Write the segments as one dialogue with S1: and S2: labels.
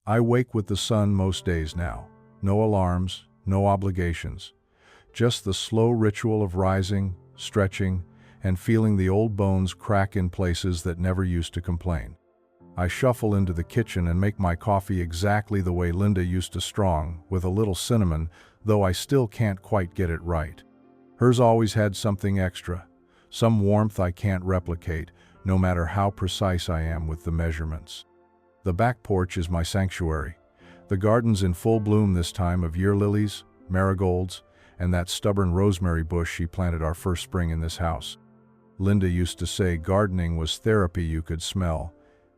S1: I wake with the sun most days now. No alarms, no obligations. Just the slow ritual of rising, stretching, and feeling the old bones crack in places that never used to complain. I shuffle into the kitchen and make my coffee exactly the way Linda used to, strong, with a little cinnamon, though I still can't quite get it right. Hers always had something extra, some warmth I can't replicate, no matter how precise I am with the measurements. The back porch is my sanctuary. The garden's in full bloom this time of year: lilies, marigolds, and that stubborn rosemary bush she planted our first spring in this house. Linda used to say gardening was therapy you could smell,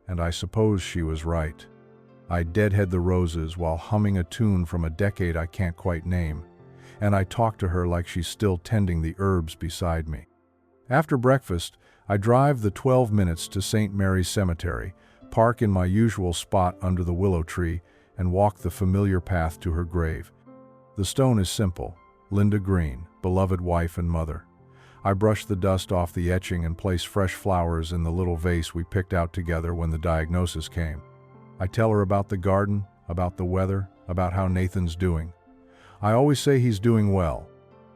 S1: and I suppose she was right. I deadhead the roses while humming a tune from a decade I can't quite name, and I talk to her like she's still tending the herbs beside me. After breakfast, I drive the 12 minutes to St. Mary's Cemetery, park in my usual spot under the willow tree, and walk the familiar path to her grave. The stone is simple: Linda Green, beloved wife and mother. I brush the dust off the etching and place fresh flowers in the little vase we picked out together when the diagnosis came. I tell her about the garden, about the weather, about how Nathan's doing. I always say he's doing well.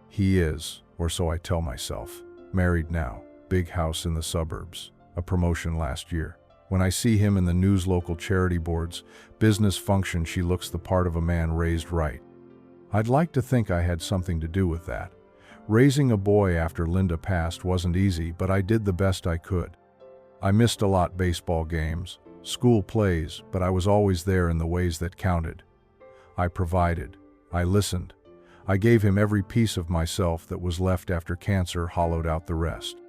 S1: He is, or so I tell myself. Married now, big house in the suburbs, a promotion last year. When I see him in the news, local charity boards, business function, she looks the part of a man raised right. I'd like to think I had something to do with that. Raising a boy after Linda passed wasn't easy, but I did the best I could. I missed a lot: baseball games, school plays, but I was always there in the ways that counted. I provided. I listened. I gave him every piece of myself that was left after cancer hollowed out the rest.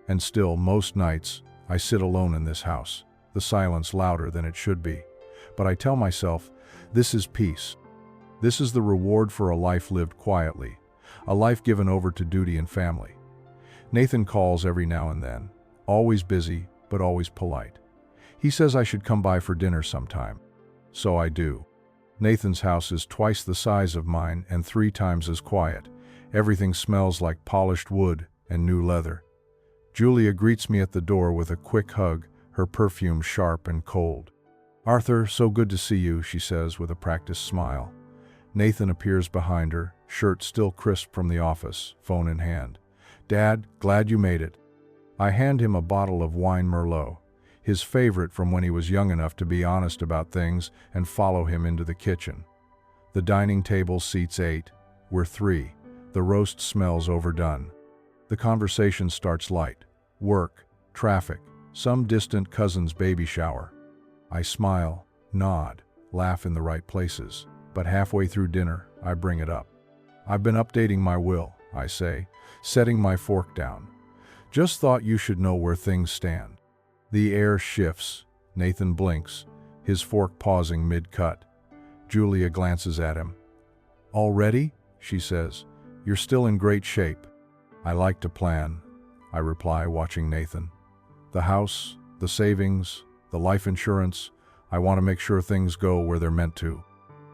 S1: And still, most nights, I sit alone in this house, the silence louder than it should be. But I tell myself, this is peace. This is the reward for a life lived quietly, a life given over to duty and family. Nathan calls every now and then, always busy, but always polite. He says I should come by for dinner sometime. So I do. Nathan's house is twice the size of mine and 3 times as quiet. Everything smells like polished wood and new leather. Julia greets me at the door with a quick hug, her perfume sharp and cold. "Arthur, so good to see you," she says with a practiced smile. Nathan appears behind her, shirt still crisp from the office, phone in hand. "Dad, glad you made it." I hand him a bottle of wine Merlot, his favorite from when he was young enough to be honest about things, and follow him into the kitchen. The dining table seats 8. We're 3. The roast smells overdone. The conversation starts light. Work, traffic, some distant cousin's baby shower. I smile, nod, laugh in the right places. But halfway through dinner, I bring it up. "I've been updating my will," I say, setting my fork down. "Just thought you should know where things stand." The air shifts. Nathan blinks, his fork pausing mid-cut. Julia glances at him. "Already?" she says. "You're still in great shape." "I like to plan," I reply, watching Nathan. "The house, the savings, the life insurance. I want to make sure things go where they're meant to."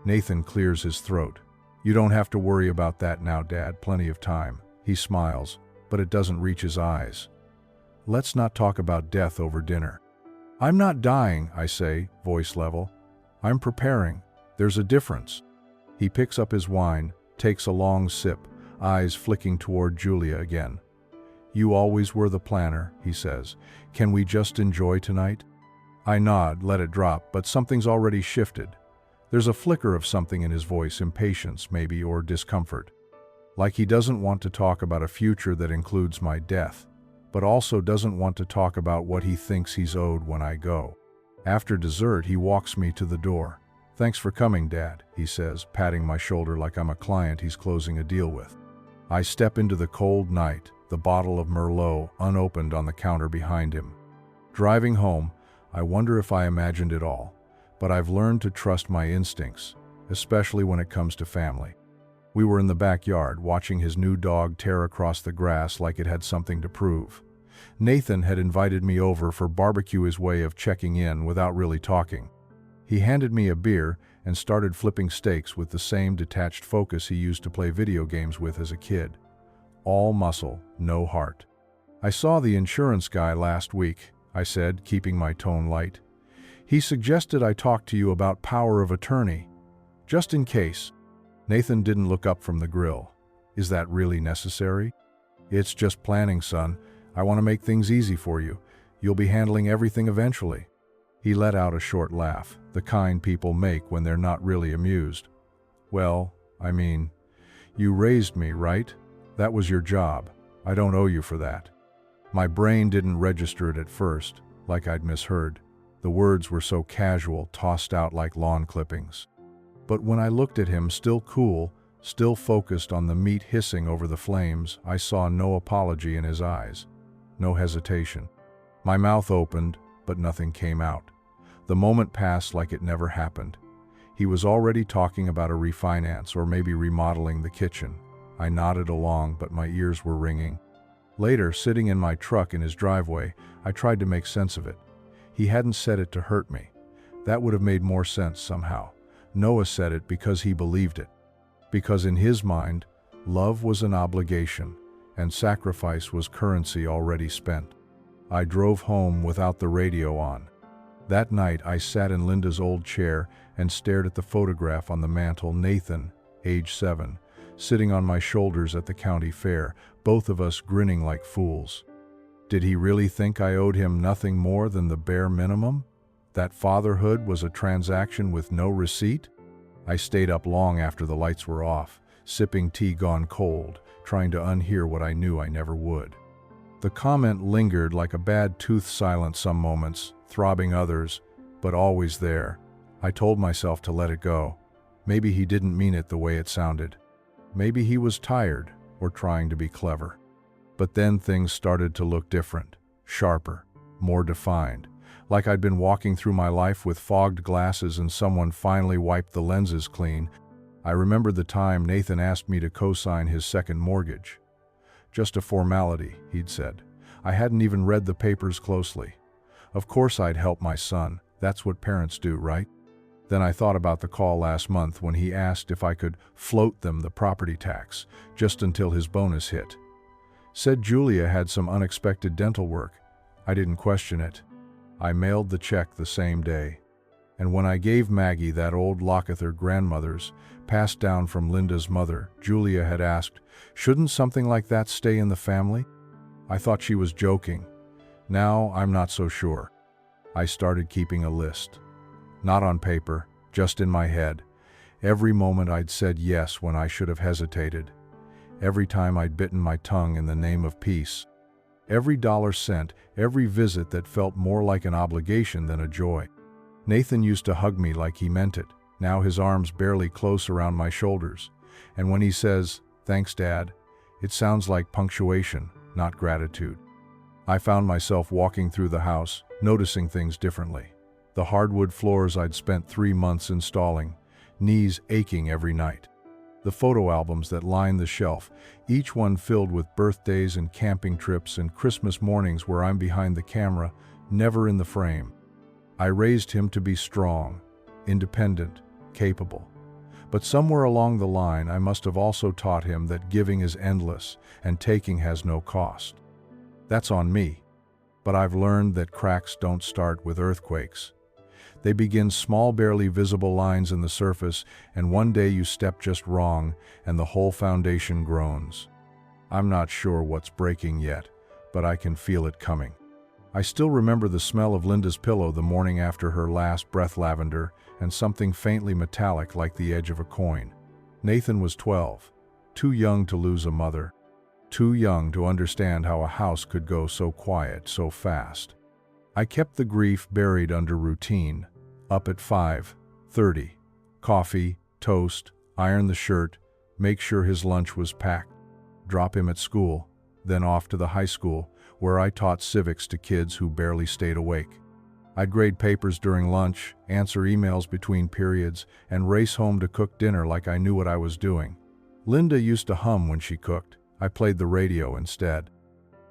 S1: Nathan clears his throat. "You don't have to worry about that now, Dad. Plenty of time." He smiles, but it doesn't reach his eyes. "Let's not talk about death over dinner." "I'm not dying," I say, voice level. "I'm preparing. There's a difference." He picks up his wine, takes a long sip, eyes flicking toward Julia again. "You always were the planner," he says. "Can we just enjoy tonight?" I nod, let it drop, but something's already shifted. There's a flicker of something in his voice, impatience maybe, or discomfort. Like he doesn't want to talk about a future that includes my death, but also doesn't want to talk about what he thinks he's owed when I go. After dessert, he walks me to the door. "Thanks for coming, Dad," he says, patting my shoulder like I'm a client he's closing a deal with. I step into the cold night, the bottle of Merlot unopened on the counter behind him. Driving home, I wonder if I imagined it all. But I've learned to trust my instincts, especially when it comes to family. We were in the backyard, watching his new dog tear across the grass like it had something to prove. Nathan had invited me over for barbecue, his way of checking in without really talking. He handed me a beer and started flipping steaks with the same detached focus he used to play video games with as a kid. All muscle, no heart. "I saw the insurance guy last week," I said, keeping my tone light. He suggested I talk to you about power of attorney, just in case. Nathan didn't look up from the grill. Is that really necessary? It's just planning, son. I want to make things easy for you. You'll be handling everything eventually. He let out a short laugh, the kind people make when they're not really amused. Well, I mean, you raised me, right? That was your job. I don't owe you for that. My brain didn't register it at first, like I'd misheard. The words were so casual, tossed out like lawn clippings. But when I looked at him, still cool, still focused on the meat hissing over the flames, I saw no apology in his eyes, no hesitation. My mouth opened, but nothing came out. The moment passed like it never happened. He was already talking about a refinance or maybe remodeling the kitchen. I nodded along, but my ears were ringing. Later, sitting in my truck in his driveway, I tried to make sense of it. He hadn't said it to hurt me. That would have made more sense somehow. Noah said it because he believed it. Because in his mind, love was an obligation, and sacrifice was currency already spent. I drove home without the radio on. That night, I sat in Linda's old chair and stared at the photograph on the mantel. Nathan, age 7, sitting on my shoulders at the county fair, both of us grinning like fools. Did he really think I owed him nothing more than the bare minimum? That fatherhood was a transaction with no receipt? I stayed up long after the lights were off, sipping tea gone cold, trying to unhear what I knew I never would. The comment lingered like a bad tooth silent some moments, throbbing others, but always there. I told myself to let it go. Maybe he didn't mean it the way it sounded. Maybe he was tired or trying to be clever. But then things started to look different, sharper, more defined, like I'd been walking through my life with fogged glasses and someone finally wiped the lenses clean. I remembered the time Nathan asked me to co-sign his second mortgage. Just a formality, he'd said. I hadn't even read the papers closely. Of course I'd help my son. That's what parents do, right? Then I thought about the call last month when he asked if I could float them the property tax, just until his bonus hit. Said Julia had some unexpected dental work. I didn't question it. I mailed the check the same day. And when I gave Maggie that old locket her grandmother's, passed down from Linda's mother, Julia had asked, "Shouldn't something like that stay in the family?" I thought she was joking. Now I'm not so sure. I started keeping a list. Not on paper, just in my head. Every moment I'd said yes when I should have hesitated. Every time I'd bitten my tongue in the name of peace. Every dollar sent, every visit that felt more like an obligation than a joy. Nathan used to hug me like he meant it. Now his arms barely close around my shoulders. And when he says, "Thanks, Dad," it sounds like punctuation, not gratitude. I found myself walking through the house, noticing things differently. The hardwood floors I'd spent 3 months installing, knees aching every night. The photo albums that line the shelf, each one filled with birthdays and camping trips and Christmas mornings where I'm behind the camera, never in the frame. I raised him to be strong, independent, capable. But somewhere along the line, I must have also taught him that giving is endless and taking has no cost. That's on me. But I've learned that cracks don't start with earthquakes. They begin small, barely visible lines in the surface, and one day you step just wrong, and the whole foundation groans. I'm not sure what's breaking yet, but I can feel it coming. I still remember the smell of Linda's pillow the morning after her last breath, lavender, and something faintly metallic like the edge of a coin. Nathan was 12, too young to lose a mother, too young to understand how a house could go so quiet, so fast. I kept the grief buried under routine. Up at 5:30, coffee, toast, iron the shirt, make sure his lunch was packed, drop him at school, then off to the high school, where I taught civics to kids who barely stayed awake. I'd grade papers during lunch, answer emails between periods, and race home to cook dinner like I knew what I was doing. Linda used to hum when she cooked. I played the radio instead.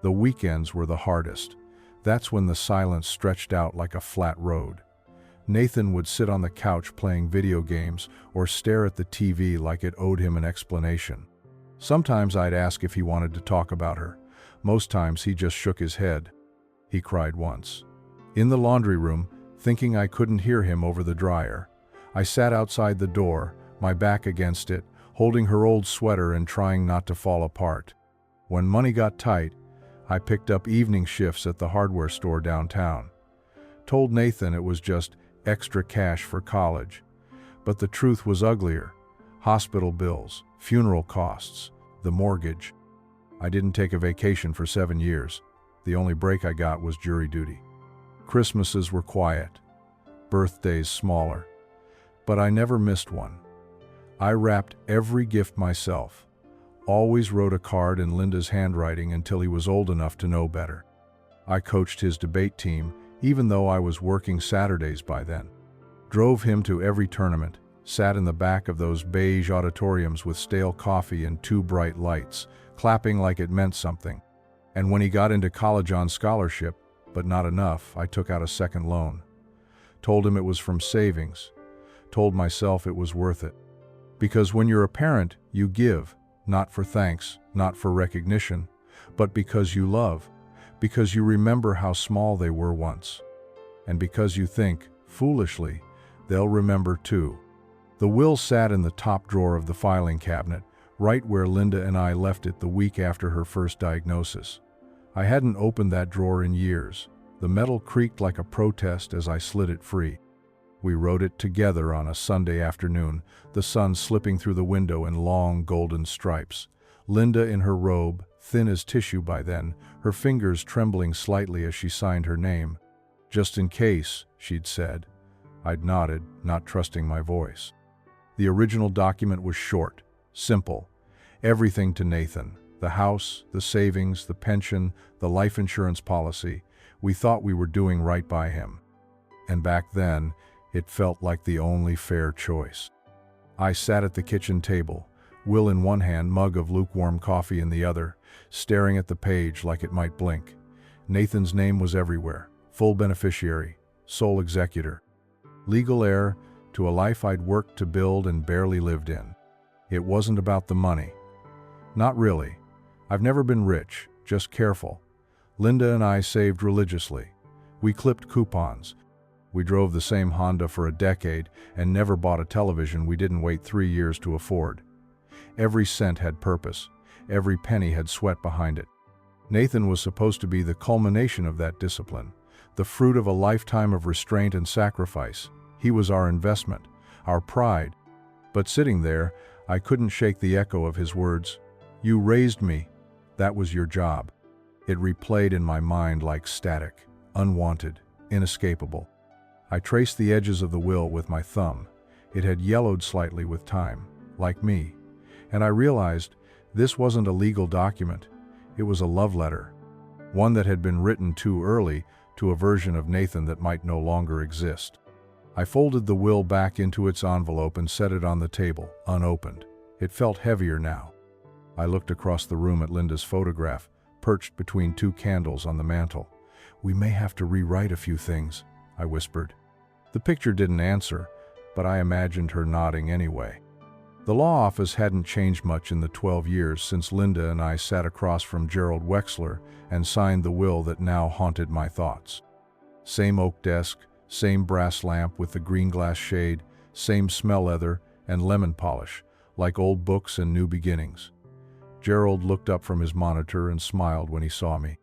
S1: The weekends were the hardest. That's when the silence stretched out like a flat road. Nathan would sit on the couch playing video games or stare at the TV like it owed him an explanation. Sometimes I'd ask if he wanted to talk about her. Most times he just shook his head. He cried once. In the laundry room, thinking I couldn't hear him over the dryer. I sat outside the door, my back against it, holding her old sweater and trying not to fall apart. When money got tight, I picked up evening shifts at the hardware store downtown. Told Nathan it was just extra cash for college. But the truth was uglier. Hospital bills, funeral costs, the mortgage. I didn't take a vacation for 7 years. The only break I got was jury duty. Christmases were quiet, birthdays smaller, but I never missed one. I wrapped every gift myself, always wrote a card in Linda's handwriting until he was old enough to know better. I coached his debate team, even though I was working Saturdays by then. Drove him to every tournament, sat in the back of those beige auditoriums with stale coffee and 2 bright lights, clapping like it meant something. And when he got into college on scholarship, but not enough, I took out a second loan. Told him it was from savings. Told myself it was worth it. Because when you're a parent, you give, not for thanks, not for recognition, but because you love, because you remember how small they were once. And because you think, foolishly, they'll remember too. The will sat in the top drawer of the filing cabinet, right where Linda and I left it the week after her first diagnosis. I hadn't opened that drawer in years. The metal creaked like a protest as I slid it free. We wrote it together on a Sunday afternoon, the sun slipping through the window in long golden stripes. Linda in her robe, thin as tissue by then, her fingers trembling slightly as she signed her name. "Just in case," she'd said. I'd nodded, not trusting my voice. The original document was short, simple. Everything to Nathan. The house, the savings, the pension, the life insurance policy. We thought we were doing right by him. And back then, it felt like the only fair choice. I sat at the kitchen table, will in one hand, mug of lukewarm coffee in the other, staring at the page like it might blink. Nathan's name was everywhere. Full beneficiary, sole executor. Legal heir to a life I'd worked to build and barely lived in. It wasn't about the money. Not really. I've never been rich, just careful. Linda and I saved religiously. We clipped coupons. We drove the same Honda for a decade and never bought a television we didn't wait 3 years to afford. Every cent had purpose. Every penny had sweat behind it. Nathan was supposed to be the culmination of that discipline, the fruit of a lifetime of restraint and sacrifice. He was our investment, our pride. But sitting there, I couldn't shake the echo of his words. "You raised me. That was your job." It replayed in my mind like static, unwanted, inescapable. I traced the edges of the will with my thumb. It had yellowed slightly with time, like me. And I realized this wasn't a legal document. It was a love letter. One that had been written too early to a version of Nathan that might no longer exist. I folded the will back into its envelope and set it on the table, unopened. It felt heavier now. I looked across the room at Linda's photograph, perched between 2 candles on the mantel. "We may have to rewrite a few things," I whispered. The picture didn't answer, but I imagined her nodding anyway. The law office hadn't changed much in the 12 years since Linda and I sat across from Gerald Wexler and signed the will that now haunted my thoughts. Same oak desk, same brass lamp with the green glass shade, same smell leather and lemon polish, like old books and new beginnings. Gerald looked up from his monitor and smiled when he saw me.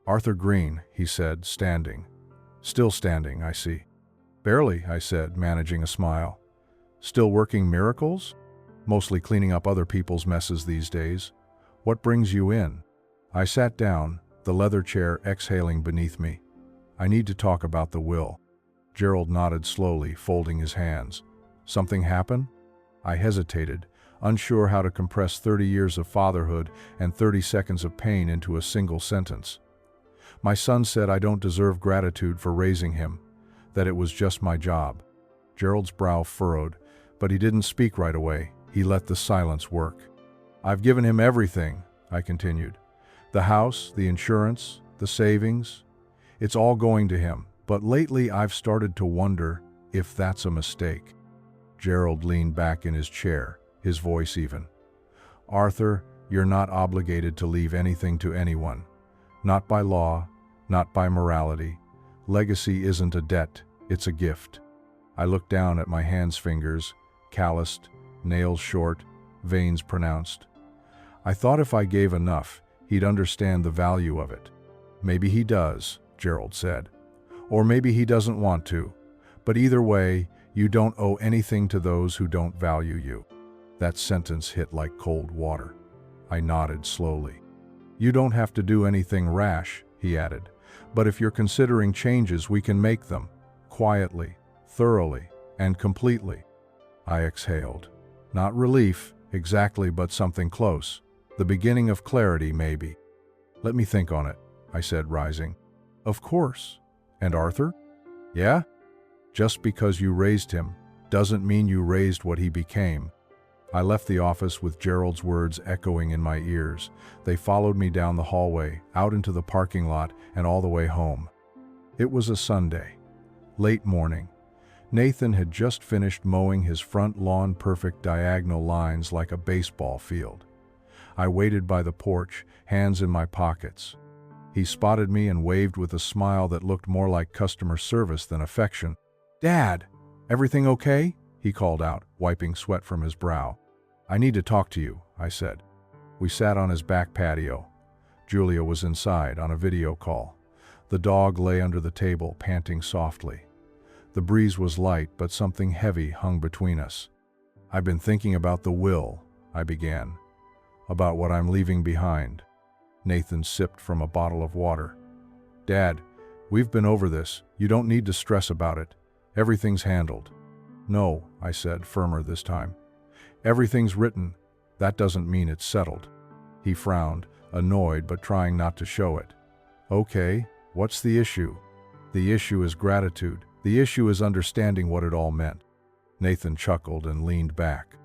S1: "Arthur Green," he said, standing. "Still standing, I see." "Barely," I said, managing a smile. "Still working miracles?" "Mostly cleaning up other people's messes these days." "What brings you in?" I sat down, the leather chair exhaling beneath me. "I need to talk about the will." Gerald nodded slowly, folding his hands. "Something happen?" I hesitated, unsure how to compress 30 years of fatherhood and 30 seconds of pain into a single sentence. "My son said I don't deserve gratitude for raising him, that it was just my job." Gerald's brow furrowed, but he didn't speak right away. He let the silence work. "I've given him everything," I continued. "The house, the insurance, the savings. It's all going to him, but lately I've started to wonder if that's a mistake." Gerald leaned back in his chair, his voice even. "Arthur, you're not obligated to leave anything to anyone. Not by law, not by morality. Legacy isn't a debt, It's a gift. I looked down at my hand's fingers, calloused, nails short, veins pronounced. I thought if I gave enough, he'd understand the value of it. Maybe he does, Gerald said. Or maybe he doesn't want to. But either way, you don't owe anything to those who don't value you. That sentence hit like cold water. I nodded slowly. You don't have to do anything rash, he added. But if you're considering changes, we can make them. Quietly, thoroughly, and completely. I exhaled. Not relief, exactly, but something close. The beginning of clarity, maybe. Let me think on it, I said, rising. Of course. And Arthur? Yeah? Just because you raised him doesn't mean you raised what he became. I left the office with Gerald's words echoing in my ears. They followed me down the hallway, out into the parking lot, and all the way home. It was a Sunday. Late morning. Nathan had just finished mowing his front lawn, perfect diagonal lines like a baseball field. I waited by the porch, hands in my pockets. He spotted me and waved with a smile that looked more like customer service than affection. "Dad, everything okay?" he called out, wiping sweat from his brow. "I need to talk to you," I said. We sat on his back patio. Julia was inside on a video call. The dog lay under the table, panting softly. The breeze was light, but something heavy hung between us. "I've been thinking about the will," I began. "About what I'm leaving behind." Nathan sipped from a bottle of water. "Dad, we've been over this. You don't need to stress about it. Everything's handled." "No," I said, firmer this time. "Everything's written. That doesn't mean it's settled." He frowned, annoyed but trying not to show it. "Okay, what's the issue?" "The issue is gratitude. The issue is understanding what it all meant." Nathan chuckled and leaned back.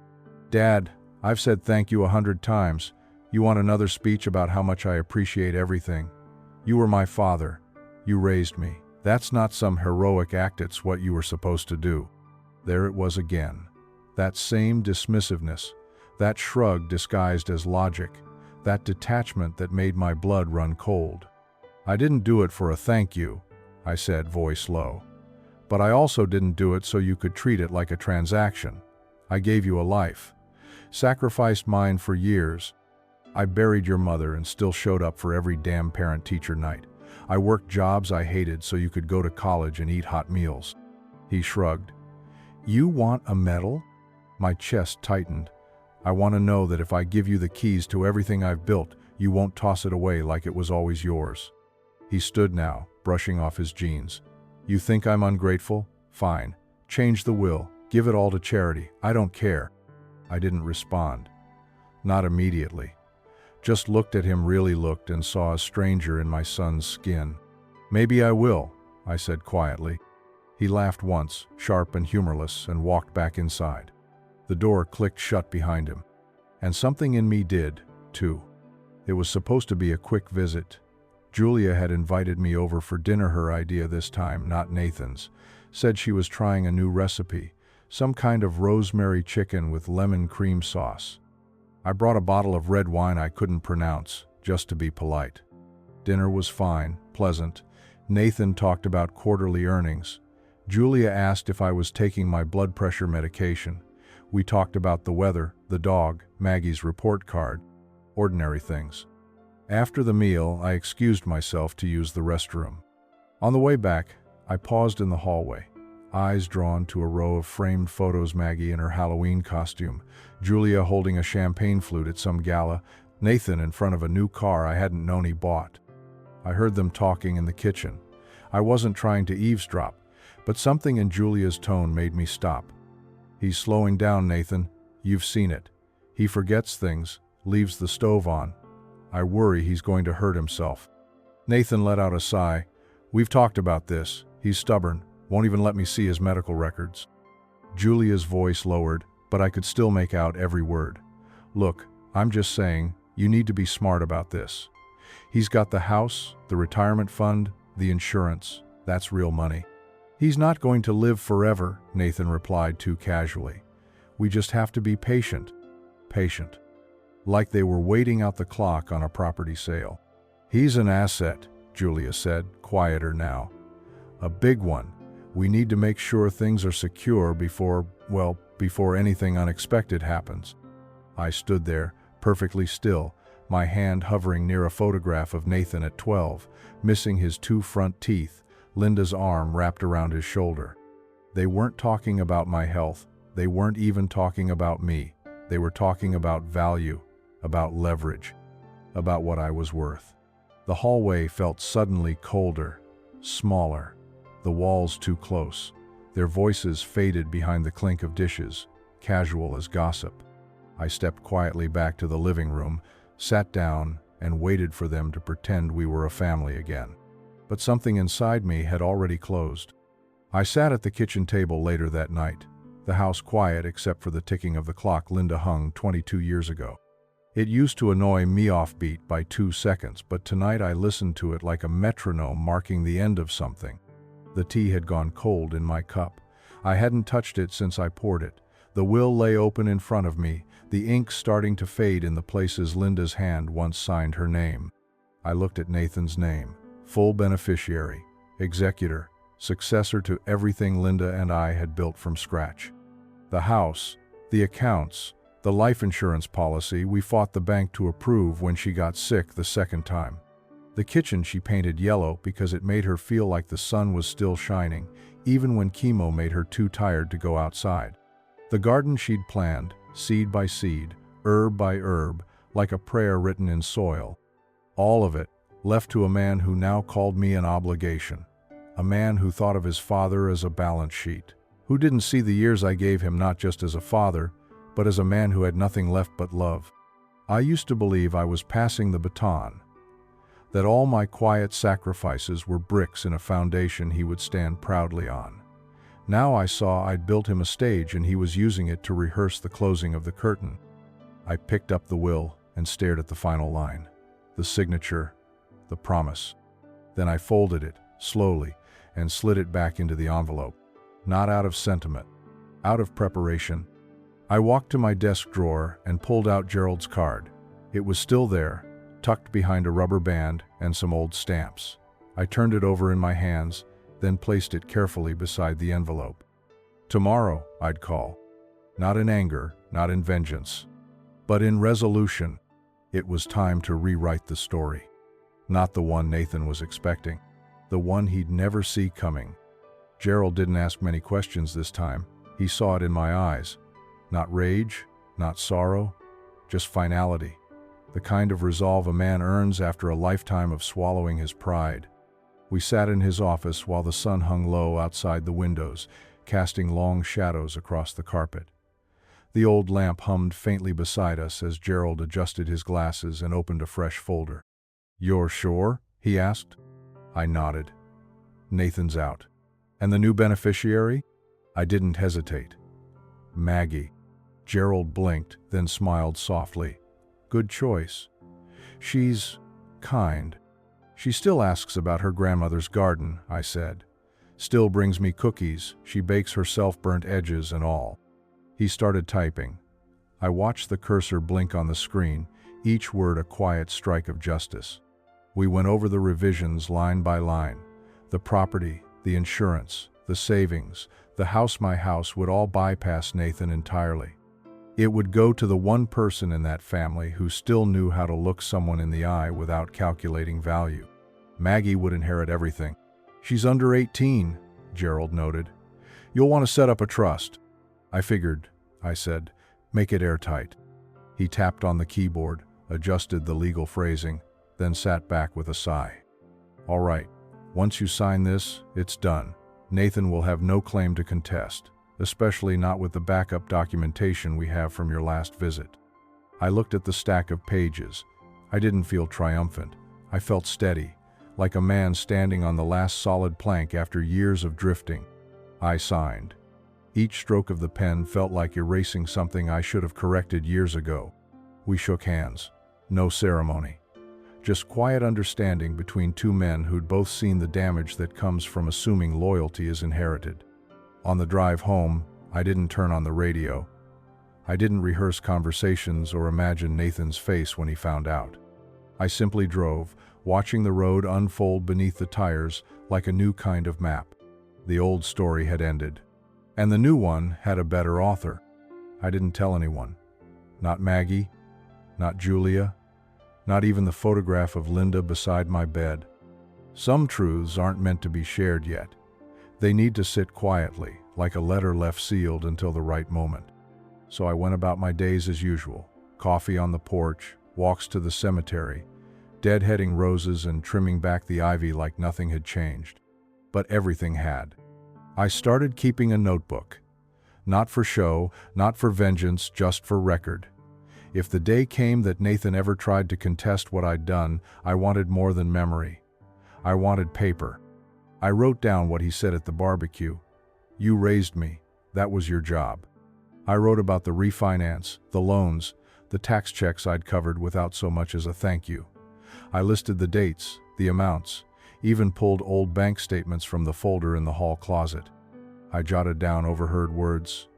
S1: "Dad, I've said thank you 100 times. You want another speech about how much I appreciate everything? You were my father. You raised me. That's not some heroic act, it's what you were supposed to do." There it was again. That same dismissiveness, that shrug disguised as logic, that detachment that made my blood run cold. "I didn't do it for a thank you," I said, voice low. "But I also didn't do it so you could treat it like a transaction. I gave you a life. Sacrificed mine for years. I buried your mother and still showed up for every damn parent-teacher night. I worked jobs I hated so you could go to college and eat hot meals." He shrugged. "You want a medal?" My chest tightened. "I want to know that if I give you the keys to everything I've built, you won't toss it away like it was always yours." He stood now, brushing off his jeans. "You think I'm ungrateful? Fine. Change the will. Give it all to charity. I don't care." I didn't respond. Not immediately. Just looked at him, really looked, and saw a stranger in my son's skin. "Maybe I will," I said quietly. He laughed once, sharp and humorless, and walked back inside. The door clicked shut behind him. And something in me did, too. It was supposed to be a quick visit. Julia had invited me over for dinner, her idea this time, not Nathan's. Said she was trying a new recipe, some kind of rosemary chicken with lemon cream sauce. I brought a bottle of red wine I couldn't pronounce, just to be polite. Dinner was fine, pleasant. Nathan talked about quarterly earnings. Julia asked if I was taking my blood pressure medication. We talked about the weather, the dog, Maggie's report card. Ordinary things. After the meal, I excused myself to use the restroom. On the way back, I paused in the hallway, eyes drawn to a row of framed photos, Maggie in her Halloween costume, Julia holding a champagne flute at some gala, Nathan in front of a new car I hadn't known he bought. I heard them talking in the kitchen. I wasn't trying to eavesdrop, but something in Julia's tone made me stop. "He's slowing down, Nathan. You've seen it. He forgets things, leaves the stove on. I worry he's going to hurt himself." Nathan let out a sigh. "We've talked about this. He's stubborn, won't even let me see his medical records." Julia's voice lowered, but I could still make out every word. "Look, I'm just saying, you need to be smart about this. He's got the house, the retirement fund, the insurance. That's real money. He's not going to live forever," Nathan replied too casually. "We just have to be patient." Patient. Like they were waiting out the clock on a property sale. "He's an asset," Julia said, quieter now. "A big one. We need to make sure things are secure before anything unexpected happens. I stood there, perfectly still, my hand hovering near a photograph of Nathan at 12, missing his 2 front teeth, Linda's arm wrapped around his shoulder. They weren't talking about my health. They weren't even talking about me. They were talking about value, about leverage, about what I was worth. The hallway felt suddenly colder, smaller, the walls too close. Their voices faded behind the clink of dishes, casual as gossip. I stepped quietly back to the living room, sat down, and waited for them to pretend we were a family again. But something inside me had already closed. I sat at the kitchen table later that night, the house quiet except for the ticking of the clock Linda hung 22 years ago. It used to annoy me offbeat by 2 seconds, but tonight I listened to it like a metronome marking the end of something. The tea had gone cold in my cup. I hadn't touched it since I poured it. The will lay open in front of me, the ink starting to fade in the places Linda's hand once signed her name. I looked at Nathan's name, full beneficiary, executor, successor to everything Linda and I had built from scratch. The house, the accounts, the life insurance policy we fought the bank to approve when she got sick the second time. The kitchen she painted yellow because it made her feel like the sun was still shining, even when chemo made her too tired to go outside. The garden she'd planned, seed by seed, herb by herb, like a prayer written in soil. All of it, left to a man who now called me an obligation. A man who thought of his father as a balance sheet. Who didn't see the years I gave him not just as a father, but as a man who had nothing left but love. I used to believe I was passing the baton, that all my quiet sacrifices were bricks in a foundation he would stand proudly on. Now I saw I'd built him a stage and he was using it to rehearse the closing of the curtain. I picked up the will and stared at the final line. The signature, the promise. Then I folded it, slowly, and slid it back into the envelope. Not out of sentiment, out of preparation. I walked to my desk drawer and pulled out Gerald's card. It was still there, tucked behind a rubber band and some old stamps. I turned it over in my hands, then placed it carefully beside the envelope. Tomorrow, I'd call. Not in anger, not in vengeance, but in resolution. It was time to rewrite the story. Not the one Nathan was expecting, the one he'd never see coming. Gerald didn't ask many questions this time. He saw it in my eyes. Not rage, not sorrow, just finality. The kind of resolve a man earns after a lifetime of swallowing his pride. We sat in his office while the sun hung low outside the windows, casting long shadows across the carpet. The old lamp hummed faintly beside us as Gerald adjusted his glasses and opened a fresh folder. "You're sure?" he asked. I nodded. "Nathan's out. And the new beneficiary?" I didn't hesitate. "Maggie." Gerald blinked, then smiled softly. "Good choice. She's kind. She still asks about her grandmother's garden," I said. "Still brings me cookies. She bakes herself, burnt edges and all." He started typing. I watched the cursor blink on the screen, each word a quiet strike of justice. We went over the revisions line by line. The property, the insurance, the savings, the house. My house would all bypass Nathan entirely. It would go to the one person in that family who still knew how to look someone in the eye without calculating value. Maggie would inherit everything. "She's under 18, Gerald noted. "You'll want to set up a trust." "I figured," I said. "Make it airtight." He tapped on the keyboard, adjusted the legal phrasing, then sat back with a sigh. "All right, once you sign this, it's done. Nathan will have no claim to contest, especially not with the backup documentation we have from your last visit." I looked at the stack of pages. I didn't feel triumphant. I felt steady, like a man standing on the last solid plank after years of drifting. I signed. Each stroke of the pen felt like erasing something I should have corrected years ago. We shook hands. No ceremony. Just quiet understanding between two men who'd both seen the damage that comes from assuming loyalty is inherited. On the drive home, I didn't turn on the radio. I didn't rehearse conversations or imagine Nathan's face when he found out. I simply drove, watching the road unfold beneath the tires like a new kind of map. The old story had ended, and the new one had a better author. I didn't tell anyone. Not Maggie, not Julia, not even the photograph of Linda beside my bed. Some truths aren't meant to be shared yet. They need to sit quietly, like a letter left sealed until the right moment. So I went about my days as usual. Coffee on the porch, walks to the cemetery, deadheading roses and trimming back the ivy like nothing had changed. But everything had. I started keeping a notebook. Not for show, not for vengeance, just for record. If the day came that Nathan ever tried to contest what I'd done, I wanted more than memory. I wanted paper. I wrote down what he said at the barbecue. You raised me. That was your job. I wrote about the refinance, the loans, the tax checks I'd covered without so much as a thank you. I listed the dates, the amounts, even pulled old bank statements from the folder in the hall closet. I jotted down overheard words.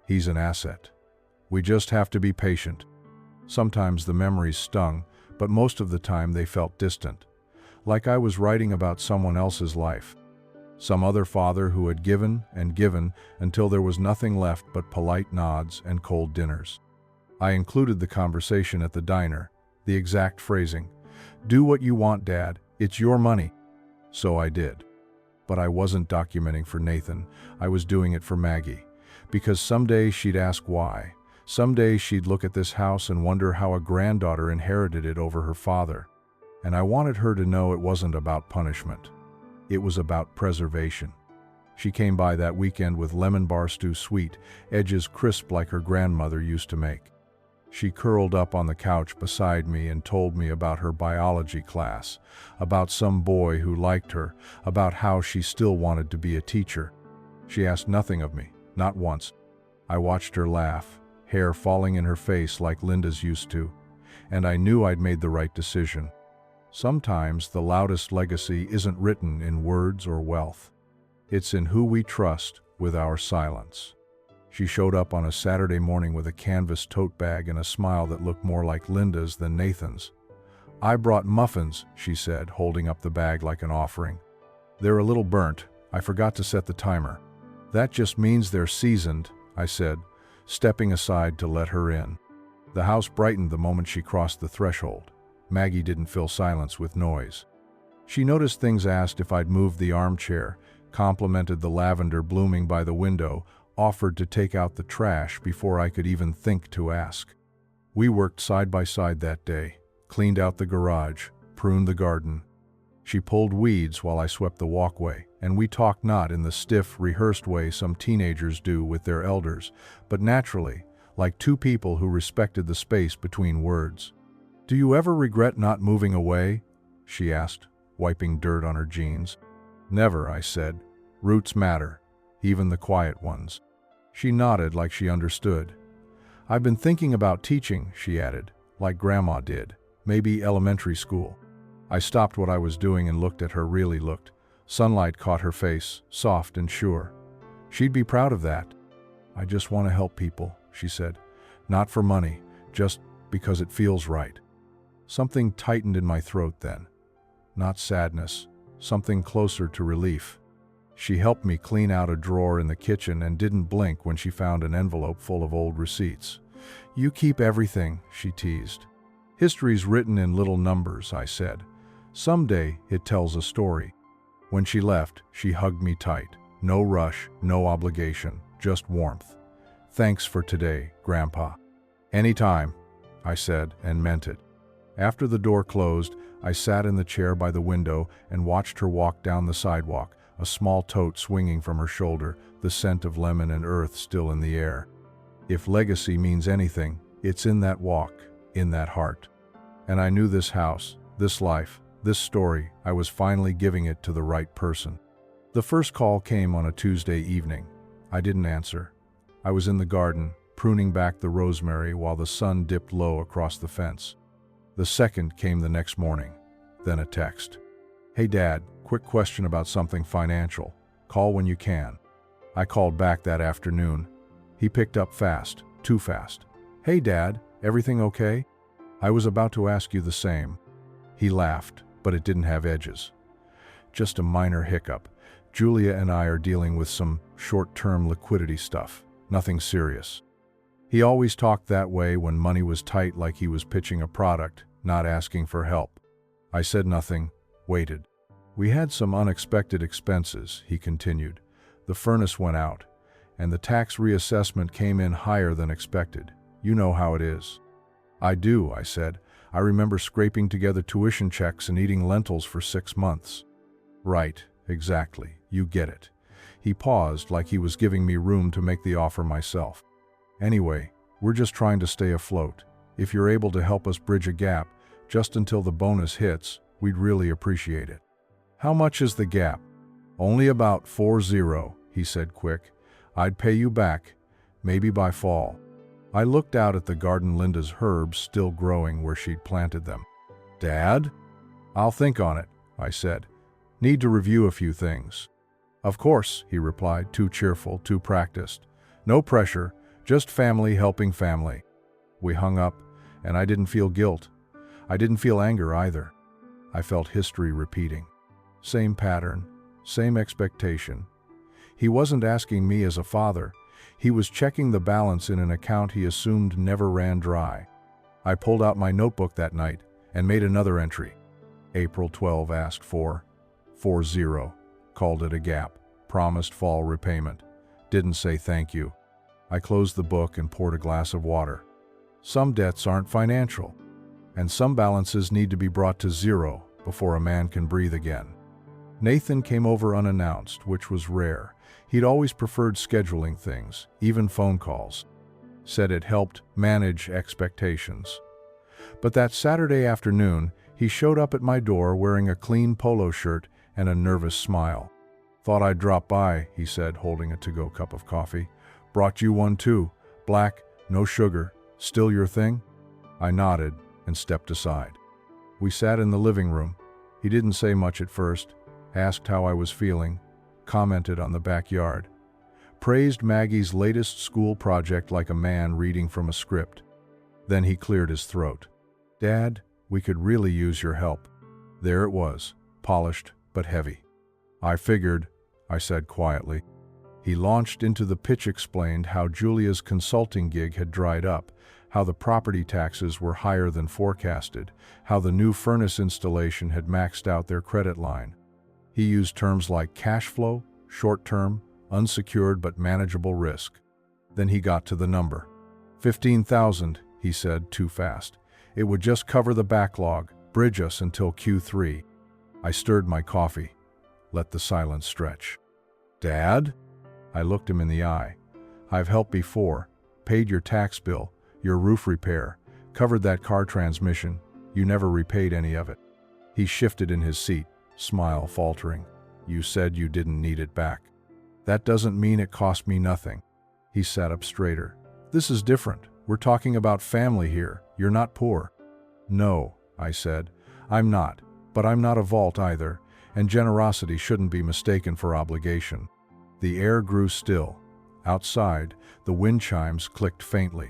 S1: He's an asset. We just have to be patient. Sometimes the memories stung, but most of the time they felt distant, like I was writing about someone else's life. Some other father who had given and given until there was nothing left but polite nods and cold dinners. I included the conversation at the diner, the exact phrasing. Do what you want, Dad. It's your money. So I did. But I wasn't documenting for Nathan. I was doing it for Maggie. Because someday she'd ask why. Someday she'd look at this house and wonder how a granddaughter inherited it over her father. And I wanted her to know it wasn't about punishment. It was about preservation. She came by that weekend with lemon bar stew sweet, edges crisp like her grandmother used to make. She curled up on the couch beside me and told me about her biology class, about some boy who liked her, about how she still wanted to be a teacher. She asked nothing of me, not once. I watched her laugh, hair falling in her face like Linda's used to, and I knew I'd made the right decision. Sometimes the loudest legacy isn't written in words or wealth. It's in who we trust with our silence. She showed up on a Saturday morning with a canvas tote bag and a smile that looked more like Linda's than Nathan's. I brought muffins, she said, holding up the bag like an offering. They're a little burnt. I forgot to set the timer. That just means they're seasoned, I said, stepping aside to let her in. The house brightened the moment she crossed the threshold. Maggie didn't fill silence with noise. She noticed things, asked if I'd moved the armchair, complimented the lavender blooming by the window, offered to take out the trash before I could even think to ask. We worked side by side that day, cleaned out the garage, pruned the garden. She pulled weeds while I swept the walkway, and we talked not in the stiff, rehearsed way some teenagers do with their elders, but naturally, like two people who respected the space between words. Do you ever regret not moving away? She asked, wiping dirt on her jeans. Never, I said. Roots matter, even the quiet ones. She nodded like she understood. I've been thinking about teaching, she added, like Grandma did, maybe elementary school. I stopped what I was doing and looked at her, really looked. Sunlight caught her face, soft and sure. She'd be proud of that. I just want to help people, she said. Not for money, just because it feels right. Something tightened in my throat then. Not sadness, something closer to relief. She helped me clean out a drawer in the kitchen and didn't blink when she found an envelope full of old receipts. You keep everything, she teased. History's written in little numbers, I said. Someday it tells a story. When she left, she hugged me tight. No rush, no obligation, just warmth. Thanks for today, Grandpa. Anytime, I said, and meant it. After the door closed, I sat in the chair by the window and watched her walk down the sidewalk, a small tote swinging from her shoulder, the scent of lemon and earth still in the air. If legacy means anything, it's in that walk, in that heart. And I knew this house, this life, this story, I was finally giving it to the right person. The first call came on a Tuesday evening. I didn't answer. I was in the garden, pruning back the rosemary while the sun dipped low across the fence. The second came the next morning, then a text. Hey Dad, quick question about something financial. Call when you can. I called back that afternoon. He picked up fast, too fast. Hey Dad, everything okay? I was about to ask you the same. He laughed, but it didn't have edges. Just a minor hiccup. Julia and I are dealing with some short-term liquidity stuff. Nothing serious. He always talked that way when money was tight, like he was pitching a product, not asking for help. I said nothing, waited. We had some unexpected expenses, he continued. The furnace went out, and the tax reassessment came in higher than expected. You know how it is. I do, I said. I remember scraping together tuition checks and eating lentils for 6 months. Right, exactly, you get it. He paused, like he was giving me room to make the offer myself. Anyway, we're just trying to stay afloat. If you're able to help us bridge a gap, just until the bonus hits, we'd really appreciate it. How much is the gap? Only about 40, he said quick. I'd pay you back, maybe by fall. I looked out at the garden, Linda's herbs still growing where she'd planted them. Dad? I'll think on it, I said. Need to review a few things. Of course, he replied, too cheerful, too practiced. No pressure, just family helping family. We hung up, and I didn't feel guilt. I didn't feel anger either. I felt history repeating. Same pattern, same expectation. He wasn't asking me as a father. He was checking the balance in an account he assumed never ran dry. I pulled out my notebook that night and made another entry. April 12 asked for 40, called it a gap, promised fall repayment. Didn't say thank you. I closed the book and poured a glass of water. Some debts aren't financial, and some balances need to be brought to zero before a man can breathe again. Nathan came over unannounced, which was rare. He'd always preferred scheduling things, even phone calls. Said it helped manage expectations. But that Saturday afternoon, he showed up at my door wearing a clean polo shirt and a nervous smile. Thought I'd drop by, he said, holding a to-go cup of coffee. Brought you one too. Black, no sugar. Still your thing? I nodded and stepped aside. We sat in the living room. He didn't say much at first, asked how I was feeling, commented on the backyard, praised Maggie's latest school project like a man reading from a script. Then he cleared his throat. Dad, we could really use your help. There it was, polished but heavy. I figured, I said quietly. He launched into the pitch, explained how Julia's consulting gig had dried up, how the property taxes were higher than forecasted, how the new furnace installation had maxed out their credit line. He used terms like cash flow, short-term, unsecured but manageable risk. Then he got to the number. 15,000, he said, too fast. It would just cover the backlog, bridge us until Q3. I stirred my coffee, let the silence stretch. Dad? I looked him in the eye. I've helped before, paid your tax bill, your roof repair, covered that car transmission. You never repaid any of it. He shifted in his seat, smile faltering. You said you didn't need it back. That doesn't mean it cost me nothing. He sat up straighter. This is different. We're talking about family here. You're not poor. No, I said. I'm not. But I'm not a vault either, and generosity shouldn't be mistaken for obligation. The air grew still. Outside, the wind chimes clicked faintly.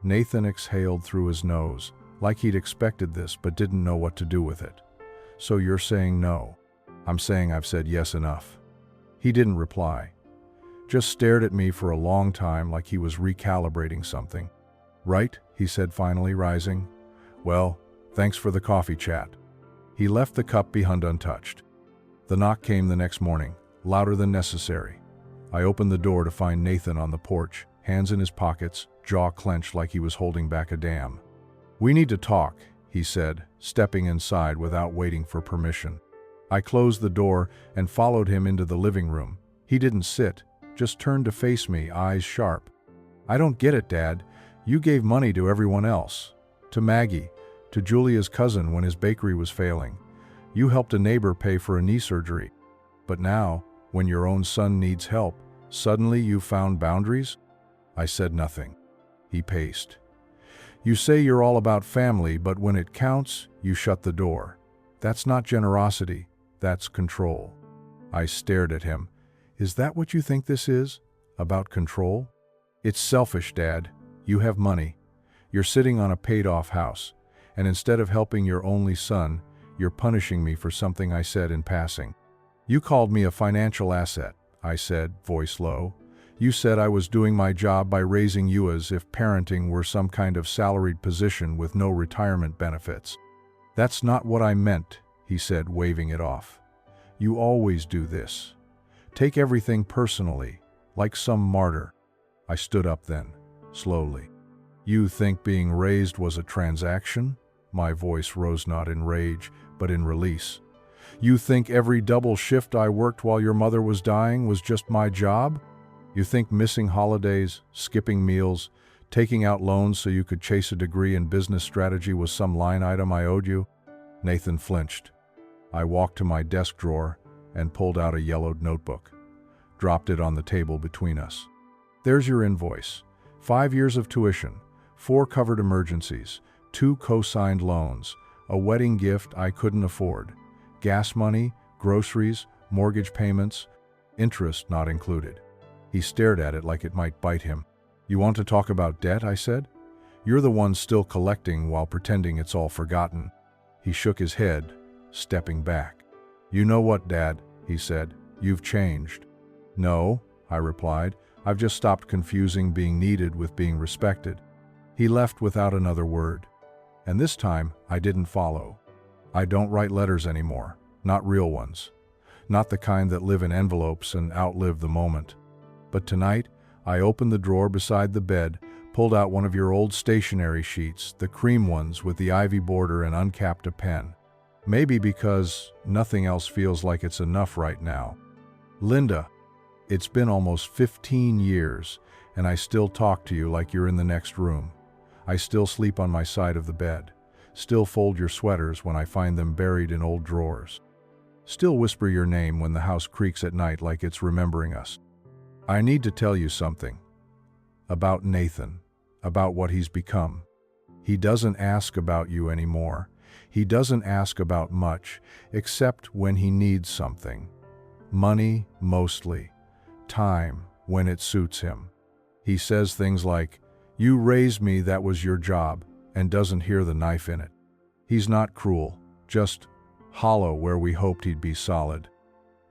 S1: Nathan exhaled through his nose, like he'd expected this but didn't know what to do with it. So you're saying no? I'm saying I've said yes enough. He didn't reply. Just stared at me for a long time like he was recalibrating something. Right, he said finally, rising. Well, thanks for the coffee chat. He left the cup behind untouched. The knock came the next morning, louder than necessary. I opened the door to find Nathan on the porch, hands in his pockets, jaw clenched like he was holding back a dam. We need to talk, he said, stepping inside without waiting for permission. I closed the door and followed him into the living room. He didn't sit, just turned to face me, eyes sharp. I don't get it, Dad. You gave money to everyone else. To Maggie, to Julia's cousin when his bakery was failing. You helped a neighbor pay for a knee surgery. But now, when your own son needs help, suddenly you've found boundaries? I said nothing. He paced. You say you're all about family, but when it counts, you shut the door. That's not generosity, that's control. I stared at him. Is that what you think this is? About control? It's selfish, Dad. You have money. You're sitting on a paid-off house, and instead of helping your only son, you're punishing me for something I said in passing. You called me a financial asset, I said, voice low. You said I was doing my job by raising you as if parenting were some kind of salaried position with no retirement benefits. That's not what I meant, he said, waving it off. You always do this. Take everything personally, like some martyr. I stood up then, slowly. You think being raised was a transaction? My voice rose not in rage, but in release. You think every double shift I worked while your mother was dying was just my job? You think missing holidays, skipping meals, taking out loans so you could chase a degree in business strategy was some line item I owed you? Nathan flinched. I walked to my desk drawer and pulled out a yellowed notebook, dropped it on the table between us. There's your invoice. 5 years of tuition, 4 covered emergencies, 2 co-signed loans, a wedding gift I couldn't afford, gas money, groceries, mortgage payments, interest not included. He stared at it like it might bite him. You want to talk about debt, I said. You're the one still collecting while pretending it's all forgotten. He shook his head, stepping back. You know what, Dad, he said. You've changed. No, I replied. I've just stopped confusing being needed with being respected. He left without another word. And this time, I didn't follow. I don't write letters anymore, not real ones. Not the kind that live in envelopes and outlive the moment. But tonight, I opened the drawer beside the bed, pulled out one of your old stationery sheets, the cream ones with the ivy border, and uncapped a pen. Maybe because nothing else feels like it's enough right now. Linda, it's been almost 15 years, and I still talk to you like you're in the next room. I still sleep on my side of the bed, still fold your sweaters when I find them buried in old drawers. Still whisper your name when the house creaks at night like it's remembering us. I need to tell you something. About Nathan, about what he's become. He doesn't ask about you anymore. He doesn't ask about much, except when he needs something. Money, mostly. Time, when it suits him. He says things like, "You raised me, that was your job," and doesn't hear the knife in it. He's not cruel, just hollow where we hoped he'd be solid.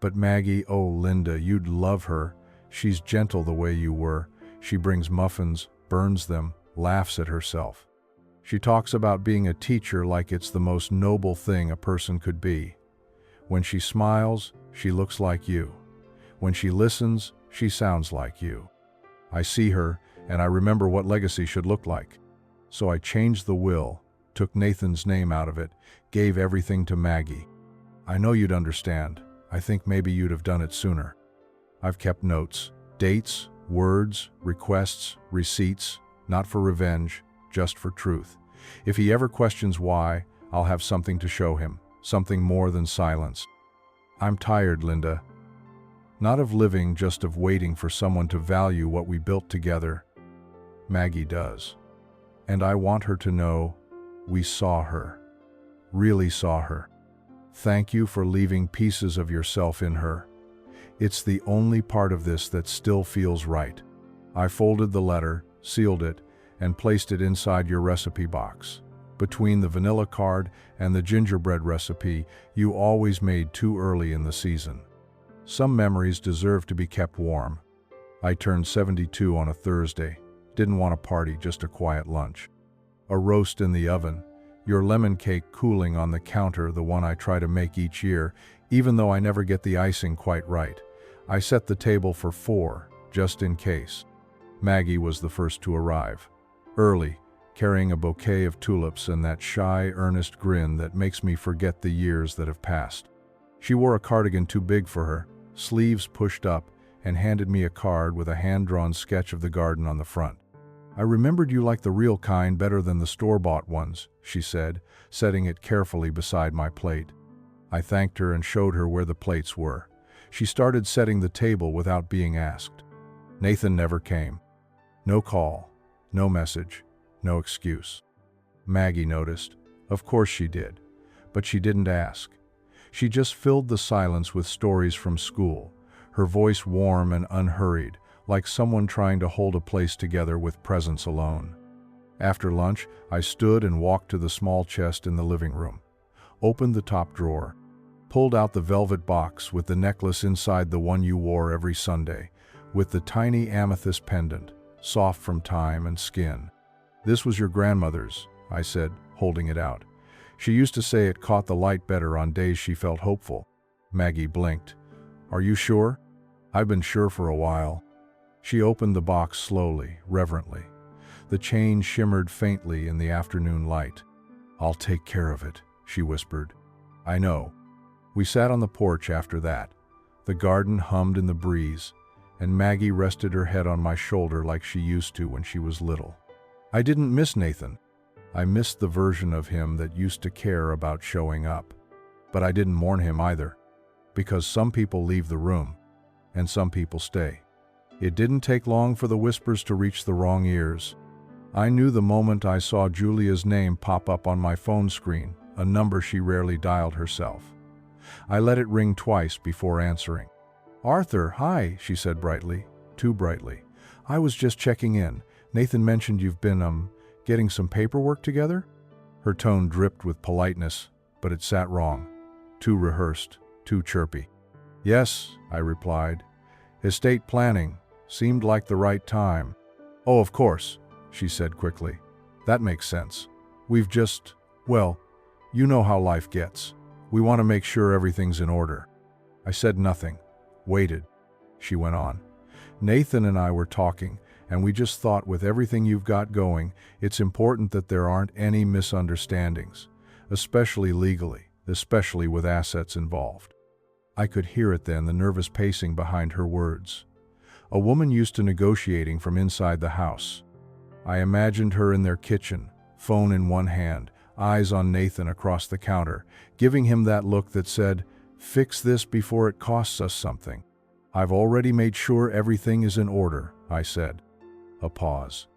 S1: But Maggie, oh Linda, you'd love her. She's gentle the way you were. She brings muffins, burns them, laughs at herself. She talks about being a teacher like it's the most noble thing a person could be. When she smiles, she looks like you. When she listens, she sounds like you. I see her, and I remember what legacy should look like. So I changed the will, took Nathan's name out of it, gave everything to Maggie. I know you'd understand. I think maybe you'd have done it sooner. I've kept notes, dates, words, requests, receipts, not for revenge, just for truth. If he ever questions why, I'll have something to show him, something more than silence. I'm tired, Linda. Not of living, just of waiting for someone to value what we built together. Maggie does. And I want her to know we saw her. Really saw her. Thank you for leaving pieces of yourself in her. It's the only part of this that still feels right. I folded the letter, sealed it, and placed it inside your recipe box. Between the vanilla card and the gingerbread recipe you always made too early in the season. Some memories deserve to be kept warm. I turned 72 on a Thursday. Didn't want a party, just a quiet lunch. A roast in the oven, your lemon cake cooling on the counter, the one I try to make each year, even though I never get the icing quite right. I set the table for 4, just in case. Maggie was the first to arrive. Early, carrying a bouquet of tulips and that shy, earnest grin that makes me forget the years that have passed. She wore a cardigan too big for her, sleeves pushed up, and handed me a card with a hand-drawn sketch of the garden on the front. I remembered you like the real kind better than the store-bought ones, she said, setting it carefully beside my plate. I thanked her and showed her where the plates were. She started setting the table without being asked. Nathan never came. No call, no message, no excuse. Maggie noticed. Of course she did. But she didn't ask. She just filled the silence with stories from school, her voice warm and unhurried, like someone trying to hold a place together with presence alone. After lunch, I stood and walked to the small chest in the living room, opened the top drawer, pulled out the velvet box with the necklace inside, the one you wore every Sunday, with the tiny amethyst pendant, soft from time and skin. "This was your grandmother's," I said, holding it out. "She used to say it caught the light better on days she felt hopeful." Maggie blinked. "Are you sure?" "I've been sure for a while." She opened the box slowly, reverently. The chain shimmered faintly in the afternoon light. "I'll take care of it," she whispered. "I know." We sat on the porch after that. The garden hummed in the breeze, and Maggie rested her head on my shoulder like she used to when she was little. I didn't miss Nathan. I missed the version of him that used to care about showing up. But I didn't mourn him either, because some people leave the room, and some people stay. It didn't take long for the whispers to reach the wrong ears. I knew the moment I saw Julia's name pop up on my phone screen, a number she rarely dialed herself. I let it ring twice before answering. "Arthur, hi," she said brightly, too brightly. "I was just checking in. Nathan mentioned you've been, getting some paperwork together?" Her tone dripped with politeness, but it sat wrong. Too rehearsed, too chirpy. "Yes," I replied. "Estate planning. Seemed like the right time." "Oh, of course," she said quickly. "That makes sense. We've just, well, you know how life gets. We want to make sure everything's in order." I said nothing, waited. She went on. "Nathan and I were talking, and we just thought with everything you've got going, it's important that there aren't any misunderstandings, especially legally, especially with assets involved." I could hear it then, the nervous pacing behind her words. A woman used to negotiating from inside the house. I imagined her in their kitchen, phone in one hand, eyes on Nathan across the counter, giving him that look that said, "Fix this before it costs us something." "I've already made sure everything is in order," I said. A pause.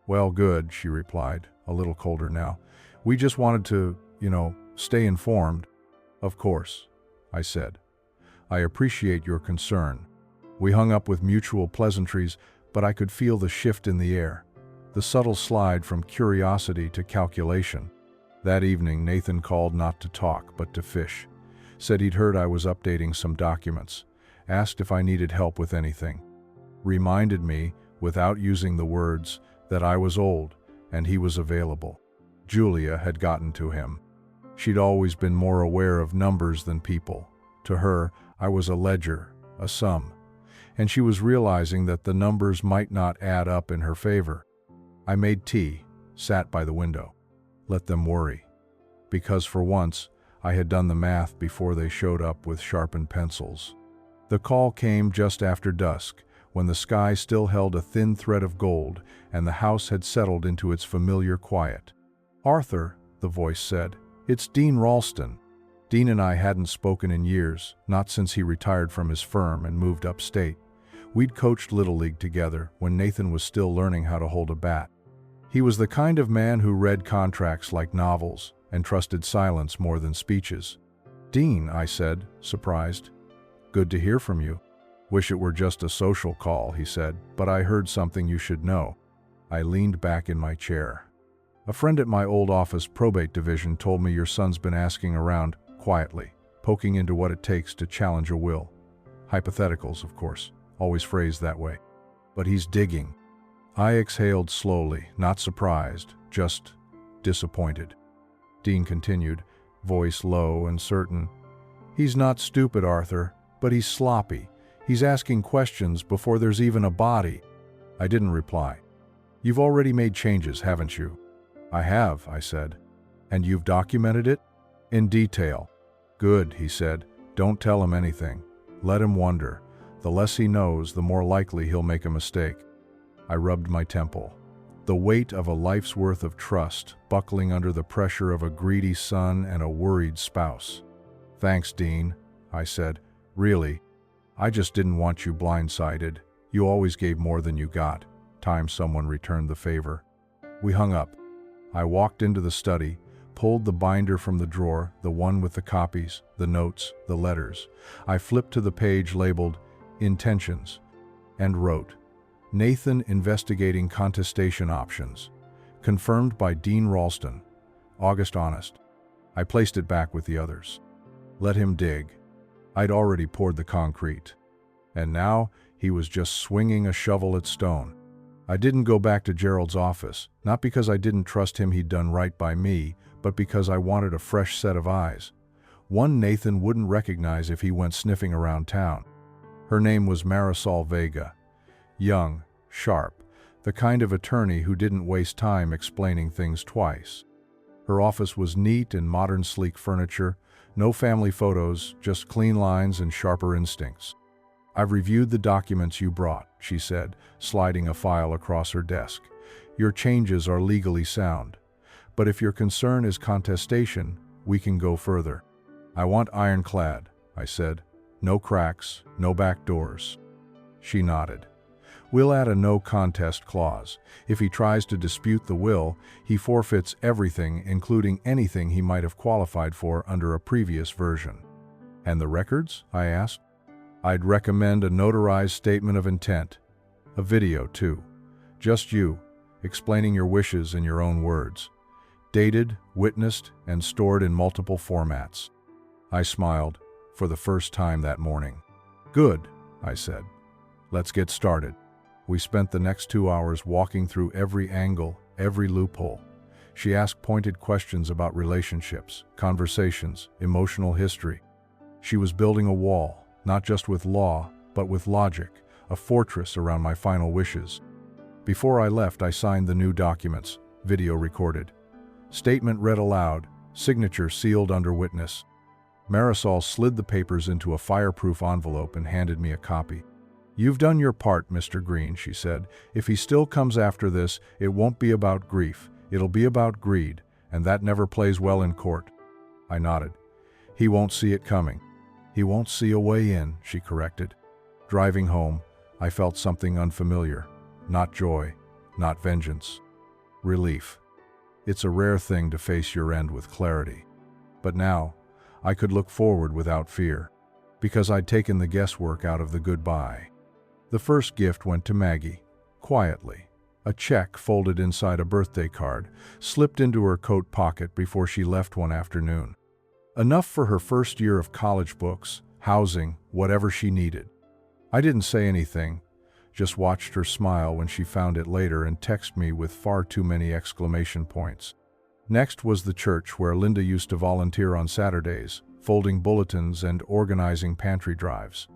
S1: "Well, good," she replied, a little colder now. "We just wanted to, stay informed." "Of course," I said. "I appreciate your concern." We hung up with mutual pleasantries, but I could feel the shift in the air, the subtle slide from curiosity to calculation. That evening, Nathan called not to talk, but to fish. Said he'd heard I was updating some documents. Asked if I needed help with anything. Reminded me, without using the words, that I was old and he was available. Julia had gotten to him. She'd always been more aware of numbers than people. To her, I was a ledger, a sum. And she was realizing that the numbers might not add up in her favor. I made tea, sat by the window. Let them worry. Because for once, I had done the math before they showed up with sharpened pencils. The call came just after dusk, when the sky still held a thin thread of gold and the house had settled into its familiar quiet. "Arthur," the voice said, "it's Dean Ralston." Dean and I hadn't spoken in years, not since he retired from his firm and moved upstate. We'd coached Little League together when Nathan was still learning how to hold a bat. He was the kind of man who read contracts like novels and trusted silence more than speeches. "Dean," I said, surprised. "Good to hear from you." "Wish it were just a social call," he said, "but I heard something you should know." I leaned back in my chair. "A friend at my old office probate division told me your son's been asking around, quietly, poking into what it takes to challenge a will. Hypotheticals, of course, always phrased that way. But he's digging." I exhaled slowly, not surprised, just disappointed. Dean continued, voice low and certain. "He's not stupid, Arthur, but he's sloppy. He's asking questions before there's even a body." I didn't reply. "You've already made changes, haven't you?" "I have," I said. "And you've documented it?" "In detail." "Good," he said. "Don't tell him anything. Let him wonder. The less he knows, the more likely he'll make a mistake." I rubbed my temple. The weight of a life's worth of trust buckling under the pressure of a greedy son and a worried spouse. "Thanks, Dean," I said. "Really, I just didn't want you blindsided. You always gave more than you got." Time someone returned the favor. We hung up. I walked into the study, pulled the binder from the drawer, the one with the copies, the notes, the letters. I flipped to the page labeled Intentions and wrote, "Nathan investigating contestation options. Confirmed by Dean Ralston. August honest." I placed it back with the others. Let him dig. I'd already poured the concrete. And now, he was just swinging a shovel at stone. I didn't go back to Gerald's office, not because I didn't trust him he'd done right by me, but because I wanted a fresh set of eyes. One Nathan wouldn't recognize if he went sniffing around town. Her name was Marisol Vega. Young, sharp, the kind of attorney who didn't waste time explaining things twice. Her office was neat and modern sleek furniture, no family photos, just clean lines and sharper instincts. "I've reviewed the documents you brought," she said, sliding a file across her desk. "Your changes are legally sound. But if your concern is contestation, we can go further." "I want ironclad," I said. "No cracks, no back doors." She nodded. "We'll add a no contest clause. If he tries to dispute the will, he forfeits everything, including anything he might have qualified for under a previous version." "And the records?" I asked. "I'd recommend a notarized statement of intent. A video, too. Just you, explaining your wishes in your own words. Dated, witnessed, and stored in multiple formats." I smiled, for the first time that morning. "Good," I said. "Let's get started." We spent the next 2 hours walking through every angle, every loophole. She asked pointed questions about relationships, conversations, emotional history. She was building a wall, not just with law, but with logic, a fortress around my final wishes. Before I left, I signed the new documents, video recorded. Statement read aloud, signature sealed under witness. Marisol slid the papers into a fireproof envelope and handed me a copy. "You've done your part, Mr. Green," she said. "If he still comes after this, it won't be about grief. It'll be about greed, and that never plays well in court." I nodded. "He won't see it coming." "He won't see a way in," she corrected. Driving home, I felt something unfamiliar. Not joy, not vengeance. Relief. It's a rare thing to face your end with clarity. But now, I could look forward without fear, because I'd taken the guesswork out of the goodbye. The first gift went to Maggie, quietly. A check folded inside a birthday card, slipped into her coat pocket before she left one afternoon. Enough for her first year of college books, housing, whatever she needed. I didn't say anything, just watched her smile when she found it later and text me with far too many exclamation points. Next was the church where Linda used to volunteer on Saturdays, folding bulletins and organizing pantry drives.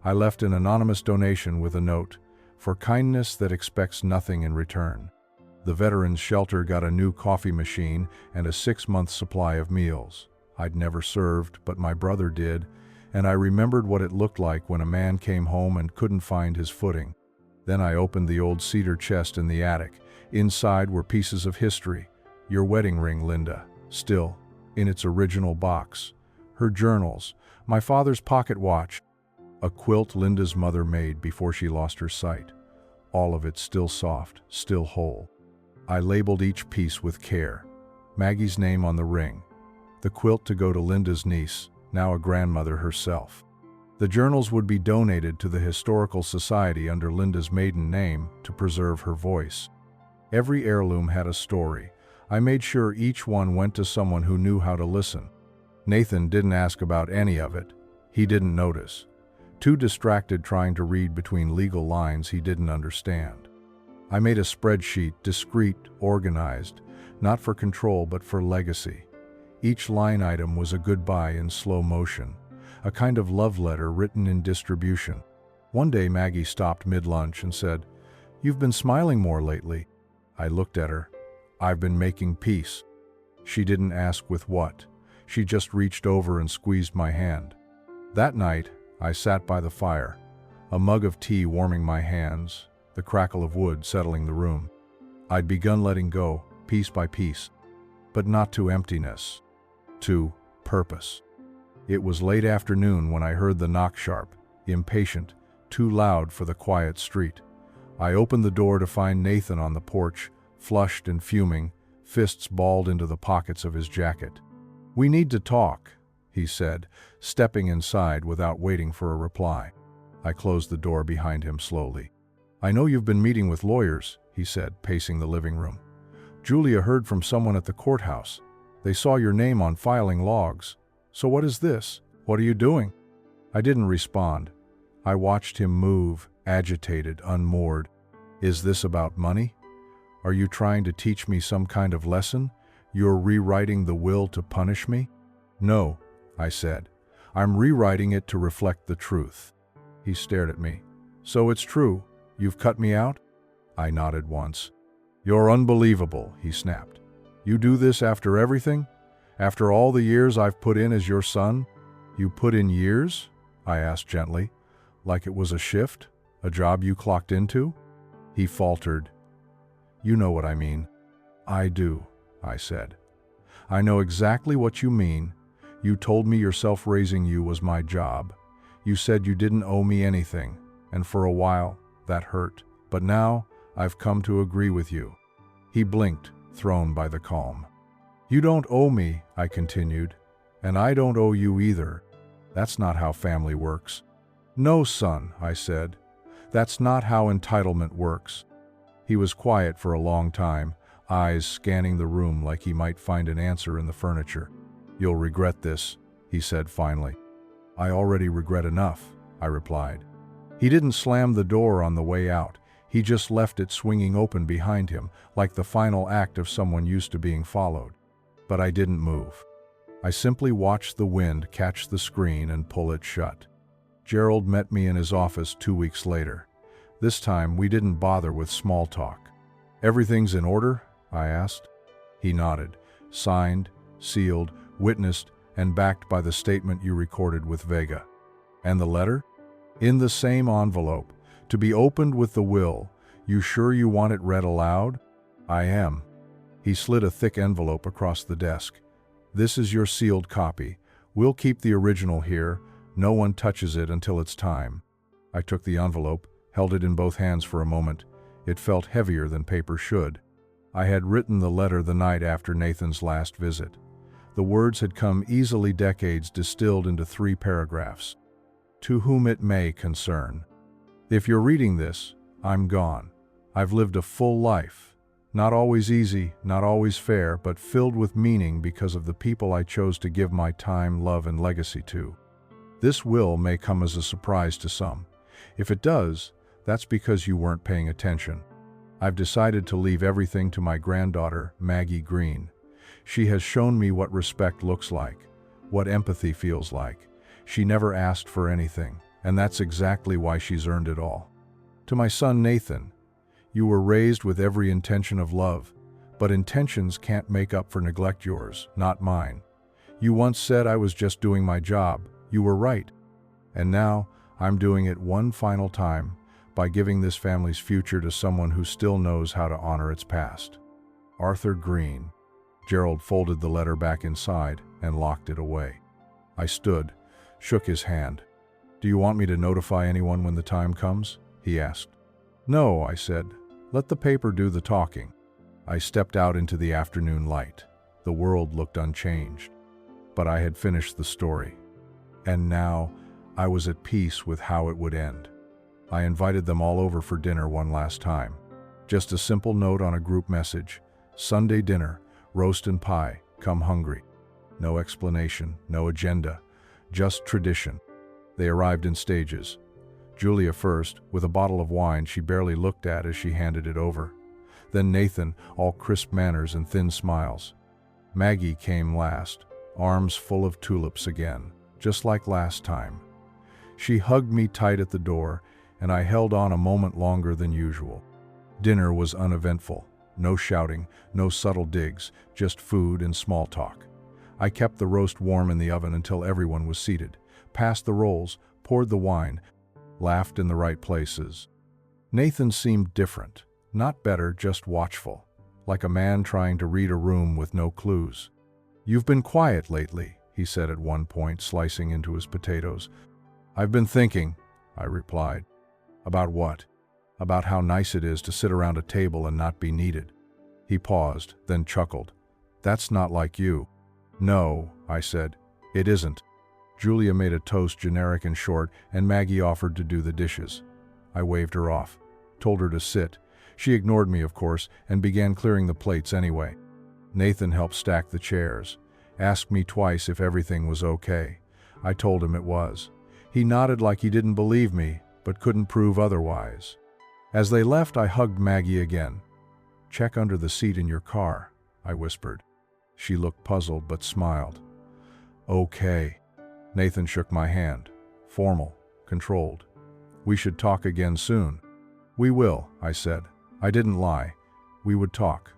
S1: I left an anonymous donation with a note, "For kindness that expects nothing in return." The veterans' shelter got a new coffee machine and a 6-month supply of meals. I'd never served, but my brother did, and I remembered what it looked like when a man came home and couldn't find his footing. Then I opened the old cedar chest in the attic. Inside were pieces of history. Your wedding ring, Linda, still, in its original box. Her journals, my father's pocket watch. A quilt Linda's mother made before she lost her sight. All of it still soft, still whole. I labeled each piece with care. Maggie's name on the ring. The quilt to go to Linda's niece, now a grandmother herself. The journals would be donated to the Historical Society under Linda's maiden name to preserve her voice. Every heirloom had a story. I made sure each one went to someone who knew how to listen. Nathan didn't ask about any of it. He didn't notice. Too distracted trying to read between legal lines he didn't understand. I made a spreadsheet, discreet, organized, not for control but for legacy. Each line item was a goodbye in slow motion, a kind of love letter written in distribution. One day Maggie stopped mid-lunch and said, "You've been smiling more lately." I looked at her. "I've been making peace." She didn't ask with what. She just reached over and squeezed my hand. That night, I sat by the fire, a mug of tea warming my hands, the crackle of wood settling the room. I'd begun letting go, piece by piece, but not to emptiness, to purpose. It was late afternoon when I heard the knock, sharp, impatient, too loud for the quiet street. I opened the door to find Nathan on the porch, flushed and fuming, fists balled into the pockets of his jacket. "We need to talk," he said, stepping inside without waiting for a reply. I closed the door behind him slowly. "I know you've been meeting with lawyers," he said, pacing the living room. "Julia heard from someone at the courthouse. They saw your name on filing logs. So what is this? What are you doing? I didn't respond. I watched him move, agitated, unmoored. Is this about money? Are you trying to teach me some kind of lesson? You're rewriting the will to punish me? No, I said. I'm rewriting it to reflect the truth. He stared at me. So it's true. You've cut me out? I nodded once. You're unbelievable, he snapped. You do this after everything? After all the years I've put in as your son? You put in years? I asked gently, like it was a shift, a job you clocked into? He faltered. You know what I mean. I do, I said. I know exactly what you mean. You told me yourself raising you was my job. You said you didn't owe me anything, and for a while, that hurt. But now, I've come to agree with you. He blinked, thrown by the calm. You don't owe me, I continued, and I don't owe you either. That's not how family works. No, son, I said. That's not how entitlement works. He was quiet for a long time, eyes scanning the room like he might find an answer in the furniture. You'll regret this, he said finally. I already regret enough, I replied. He didn't slam the door on the way out. He just left it swinging open behind him, like the final act of someone used to being followed. But I didn't move. I simply watched the wind catch the screen and pull it shut. Gerald met me in his office 2 weeks later. This time, we didn't bother with small talk. Everything's in order? I asked. He nodded, signed, sealed, witnessed, and backed by the statement you recorded with Vega. And the letter? In the same envelope, to be opened with the will. You sure you want it read aloud? I am. He slid a thick envelope across the desk. This is your sealed copy. We'll keep the original here. No one touches it until it's time. I took the envelope, held it in both hands for a moment. It felt heavier than paper should. I had written the letter the night after Nathan's last visit. The words had come easily decades distilled into 3 paragraphs. To whom it may concern. If you're reading this, I'm gone. I've lived a full life. Not always easy, not always fair, but filled with meaning because of the people I chose to give my time, love, and legacy to. This will may come as a surprise to some. If it does, that's because you weren't paying attention. I've decided to leave everything to my granddaughter, Maggie Green. She has shown me what respect looks like, what empathy feels like. She never asked for anything, and that's exactly why she's earned it all. To my son Nathan, you were raised with every intention of love, but intentions can't make up for neglect yours, not mine. You once said I was just doing my job. You were right. And now, I'm doing it one final time by giving this family's future to someone who still knows how to honor its past. Arthur Green. Gerald folded the letter back inside and locked it away. I stood, shook his hand. Do you want me to notify anyone when the time comes? He asked. No, I said. Let the paper do the talking. I stepped out into the afternoon light. The world looked unchanged. But I had finished the story. And now, I was at peace with how it would end. I invited them all over for dinner one last time. Just a simple note on a group message. Sunday dinner, roast and pie, come hungry. No explanation, no agenda, just tradition. They arrived in stages. Julia first, with a bottle of wine she barely looked at as she handed it over. Then Nathan, all crisp manners and thin smiles. Maggie came last, arms full of tulips again, just like last time. She hugged me tight at the door, and I held on a moment longer than usual. Dinner was uneventful. No shouting, no subtle digs, just food and small talk. I kept the roast warm in the oven until everyone was seated, passed the rolls, poured the wine, laughed in the right places. Nathan seemed different, not better, just watchful, like a man trying to read a room with no clues. You've been quiet lately, he said at one point, slicing into his potatoes. I've been thinking, I replied. About what? About how nice it is to sit around a table and not be needed. He paused, then chuckled. That's not like you. No, I said. It isn't. Julia made a toast generic and short, and Maggie offered to do the dishes. I waved her off, told her to sit. She ignored me, of course, and began clearing the plates anyway. Nathan helped stack the chairs. asked me twice if everything was okay. I told him it was. He nodded like he didn't believe me, but couldn't prove otherwise. As they left, I hugged Maggie again. "Check under the seat in your car," I whispered. She looked puzzled but smiled. "Okay." Nathan shook my hand. Formal, controlled. "We should talk again soon." "We will," I said. I didn't lie. We would talk.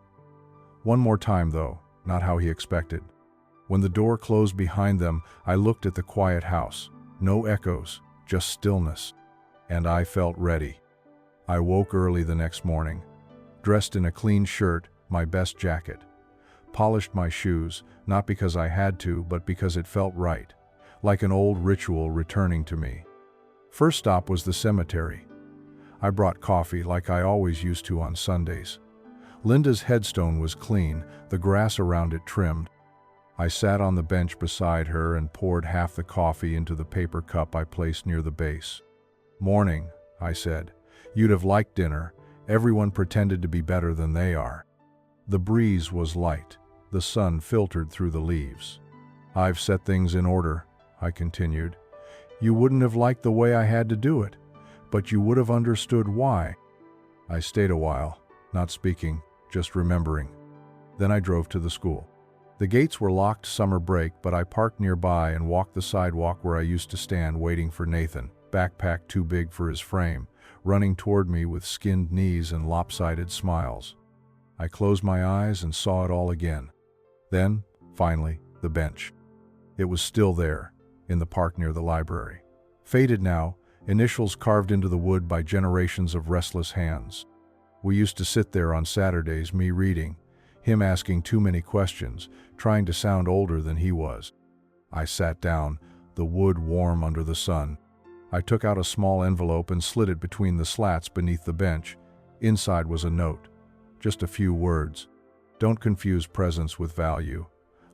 S1: One more time, though, not how he expected. When the door closed behind them, I looked at the quiet house. No echoes, just stillness. And I felt ready. I woke early the next morning, dressed in a clean shirt, my best jacket. Polished my shoes, not because I had to, but because it felt right, like an old ritual returning to me. First stop was the cemetery. I brought coffee like I always used to on Sundays. Linda's headstone was clean, the grass around it trimmed. I sat on the bench beside her and poured half the coffee into the paper cup I placed near the base. "Morning," I said. "You'd have liked dinner. Everyone pretended to be better than they are." The breeze was light. The sun filtered through the leaves. "I've set things in order," I continued. "You wouldn't have liked the way I had to do it, but you would have understood why." I stayed a while, not speaking, just remembering. Then I drove to the school. The gates were locked summer break, but I parked nearby and walked the sidewalk where I used to stand waiting for Nathan, backpack too big for his frame, running toward me with skinned knees and lopsided smiles. I closed my eyes and saw it all again. Then, finally, the bench. It was still there, in the park near the library. Faded now, initials carved into the wood by generations of restless hands. We used to sit there on Saturdays, me reading, him asking too many questions, trying to sound older than he was. I sat down, the wood warm under the sun. I took out a small envelope and slid it between the slats beneath the bench. Inside was a note. Just a few words. "Don't confuse presence with value.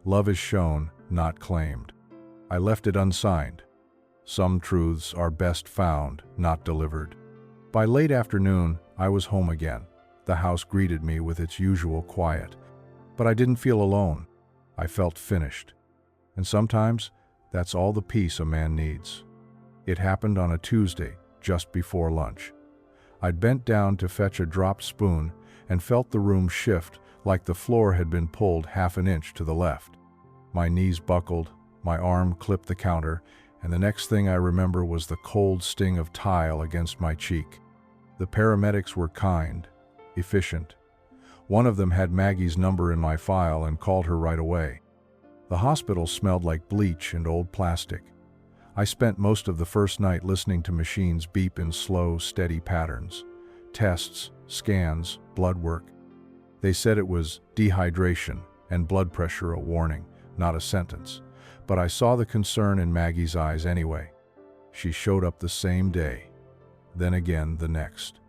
S1: Love is shown, not claimed." I left it unsigned. Some truths are best found, not delivered. By late afternoon, I was home again. The house greeted me with its usual quiet. But I didn't feel alone. I felt finished. And sometimes, that's all the peace a man needs. It happened on a Tuesday, just before lunch. I'd bent down to fetch a dropped spoon and felt the room shift like the floor had been pulled half an inch to the left. My knees buckled, my arm clipped the counter, and the next thing I remember was the cold sting of tile against my cheek. The paramedics were kind, efficient. One of them had Maggie's number in my file and called her right away. The hospital smelled like bleach and old plastic. I spent most of the first night listening to machines beep in slow, steady patterns. Tests, scans, blood work. They said it was dehydration and blood pressure a warning, not a sentence. But I saw the concern in Maggie's eyes anyway. She showed up the same day, then again the next.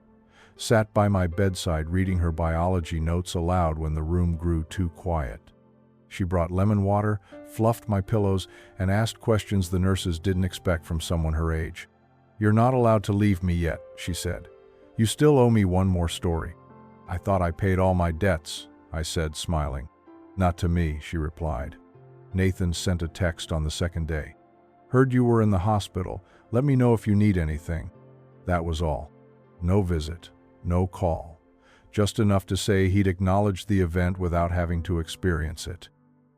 S1: Sat by my bedside reading her biology notes aloud when the room grew too quiet. She brought lemon water, fluffed my pillows, and asked questions the nurses didn't expect from someone her age. "You're not allowed to leave me yet," she said. "You still owe me one more story." "I thought I paid all my debts," I said, smiling. "Not to me," she replied. "Nathan sent a text on the second day. 'Heard you were in the hospital. Let me know if you need anything.' That was all. No visit, no call. Just enough to say he'd acknowledged the event without having to experience it."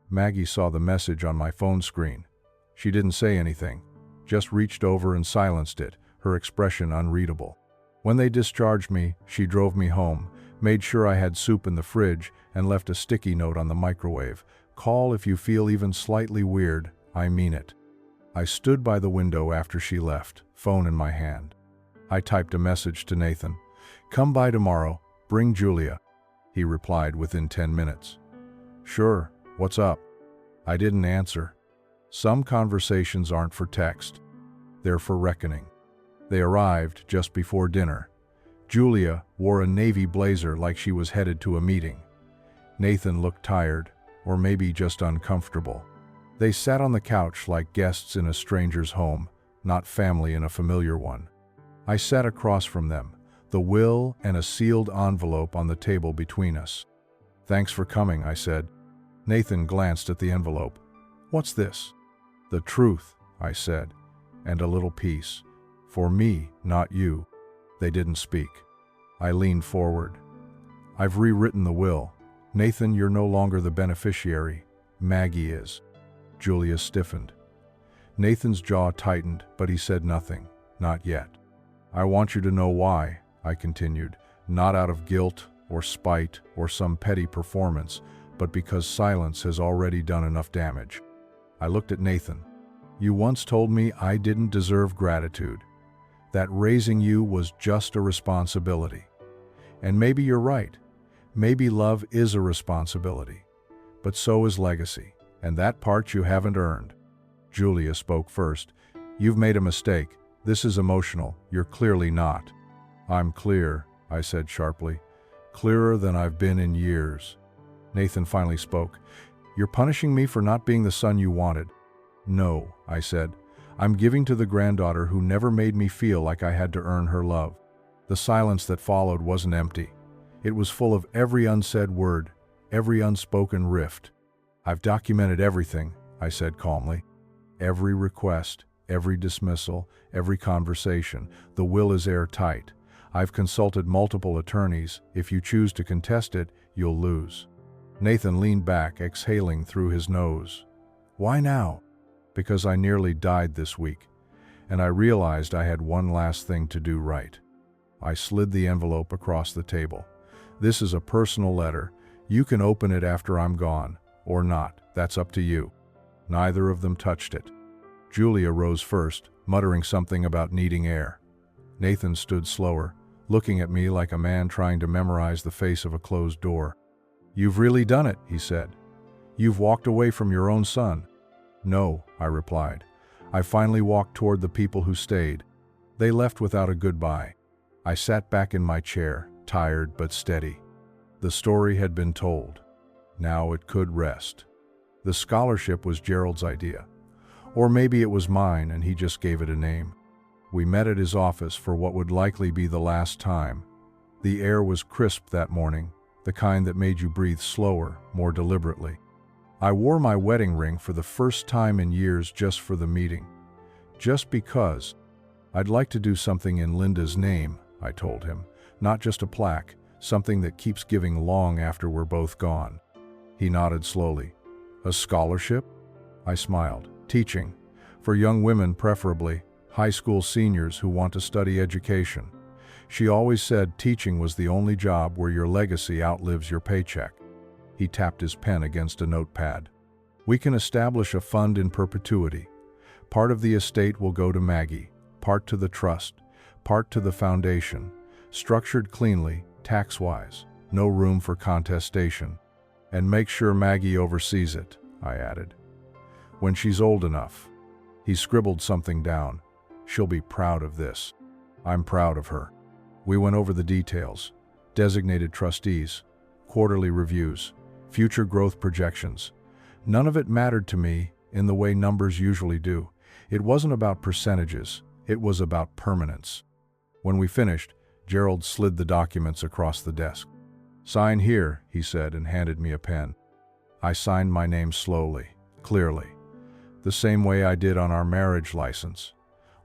S1: Maggie saw the message on my phone screen. She didn't say anything, just reached over and silenced it, her expression unreadable. When they discharged me, she drove me home, made sure I had soup in the fridge, and left a sticky note on the microwave. "Call if you feel even slightly weird, I mean it." I stood by the window after she left, phone in my hand. I typed a message to Nathan. "Come by tomorrow, bring Julia." He replied within 10 minutes. "Sure, what's up?" I didn't answer. Some conversations aren't for text. They're for reckoning. They arrived just before dinner. Julia wore a navy blazer like she was headed to a meeting. Nathan looked tired, or maybe just uncomfortable. They sat on the couch like guests in a stranger's home, not family in a familiar one. I sat across from them, the will and a sealed envelope on the table between us. "Thanks for coming," I said. Nathan glanced at the envelope. "What's this?" "The truth," I said, "and a little peace. For me, not you." They didn't speak. I leaned forward. "I've rewritten the will. Nathan, you're no longer the beneficiary. Maggie is." Julia stiffened. Nathan's jaw tightened, but he said nothing. Not yet. "I want you to know why," I continued, "not out of guilt or spite or some petty performance, but because silence has already done enough damage." I looked at Nathan. "You once told me I didn't deserve gratitude, that raising you was just a responsibility. And maybe you're right. Maybe love is a responsibility. But so is legacy, and that part you haven't earned." Julia spoke first. "You've made a mistake. This is emotional. You're clearly not." "I'm clear," I said sharply. "Clearer than I've been in years." Nathan finally spoke. "You're punishing me for not being the son you wanted." "No," I said. "I'm giving to the granddaughter who never made me feel like I had to earn her love." The silence that followed wasn't empty. It was full of every unsaid word, every unspoken rift. "I've documented everything," I said calmly. "Every request, every dismissal, every conversation. The will is airtight. I've consulted multiple attorneys. If you choose to contest it, you'll lose." Nathan leaned back, exhaling through his nose. "Why now?" "Because I nearly died this week, and I realized I had one last thing to do right." I slid the envelope across the table. "This is a personal letter. You can open it after I'm gone, or not. That's up to you." Neither of them touched it. Julia rose first, muttering something about needing air. Nathan stood slower, looking at me like a man trying to memorize the face of a closed door. "You've really done it," he said. "You've walked away from your own son." "No," I replied. "I finally walked toward the people who stayed. They left without a goodbye." I sat back in my chair, tired but steady. The story had been told. Now it could rest. The scholarship was Gerald's idea. Or maybe it was mine and he just gave it a name. We met at his office for what would likely be the last time. The air was crisp that morning, the kind that made you breathe slower, more deliberately. I wore my wedding ring for the first time in years just for the meeting. Just because. "I'd like to do something in Linda's name," I told him. "Not just a plaque, something that keeps giving long after we're both gone." He nodded slowly. "A scholarship?" I smiled. "Teaching. For young women preferably, high school seniors who want to study education. She always said teaching was the only job where your legacy outlives your paycheck." He tapped his pen against a notepad. "We can establish a fund in perpetuity. Part of the estate will go to Maggie, part to the trust, part to the foundation, structured cleanly, tax-wise, no room for contestation. And make sure Maggie oversees it," I added. "When she's old enough." He scribbled something down. "She'll be proud of this." "I'm proud of her." We went over the details. Designated trustees, quarterly reviews, future growth projections. None of it mattered to me in the way numbers usually do. It wasn't about percentages. It was about permanence. When we finished, Gerald slid the documents across the desk. "Sign here," he said, and handed me a pen. I signed my name slowly, clearly, the same way I did on our marriage license,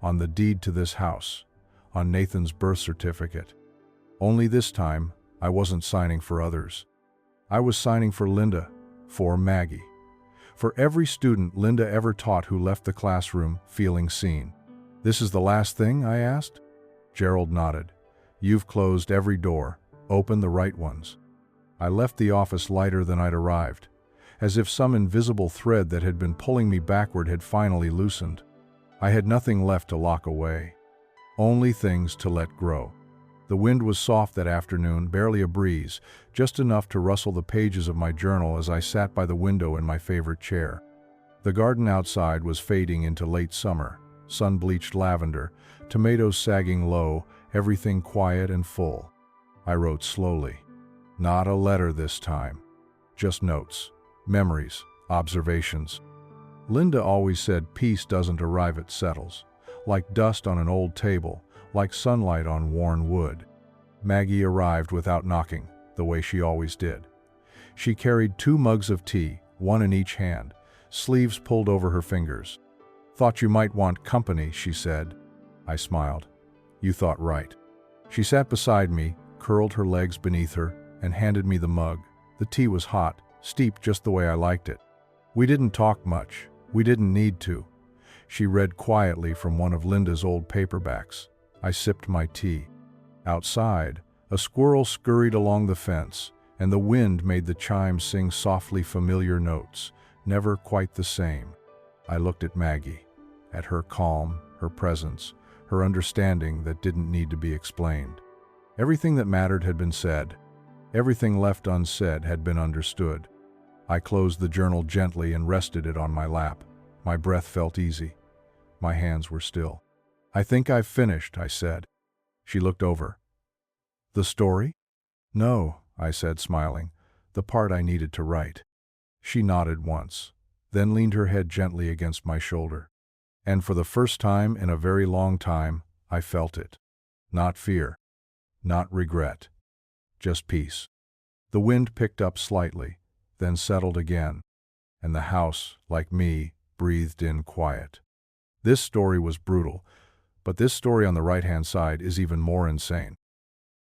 S1: on the deed to this house, on Nathan's birth certificate. Only this time, I wasn't signing for others. I was signing for Linda, for Maggie. For every student Linda ever taught who left the classroom feeling seen. "This is the last thing?" I asked. Gerald nodded. "You've closed every door. Open the right ones." I left the office lighter than I'd arrived, as if some invisible thread that had been pulling me backward had finally loosened. I had nothing left to lock away. Only things to let grow. The wind was soft that afternoon, barely a breeze, just enough to rustle the pages of my journal as I sat by the window in my favorite chair. The garden outside was fading into late summer, sun-bleached lavender, tomatoes sagging low, everything quiet and full. I wrote slowly. Not a letter this time. Just notes, memories, observations. Linda always said peace doesn't arrive, it settles, like dust on an old table, like sunlight on worn wood. Maggie arrived without knocking, the way she always did. She carried 2 mugs of tea, one in each hand, sleeves pulled over her fingers. "Thought you might want company," she said. I smiled. "You thought right." She sat beside me, curled her legs beneath her, and handed me the mug. The tea was hot, steeped just the way I liked it. We didn't talk much. We didn't need to. She read quietly from one of Linda's old paperbacks. I sipped my tea. Outside, a squirrel scurried along the fence, and the wind made the chimes sing softly familiar notes, never quite the same. I looked at Maggie, at her calm, her presence, her understanding that didn't need to be explained. Everything that mattered had been said. Everything left unsaid had been understood. I closed the journal gently and rested it on my lap. My breath felt easy. My hands were still. "I think I've finished," I said. She looked over. "The story?" "No," I said, smiling. "The part I needed to write." She nodded once, then leaned her head gently against my shoulder. And for the first time in a very long time, I felt it. Not fear. Not regret. Just peace. The wind picked up slightly, then settled again, and the house, like me, breathed in quiet. This story was brutal, but this story on the right-hand side is even more insane.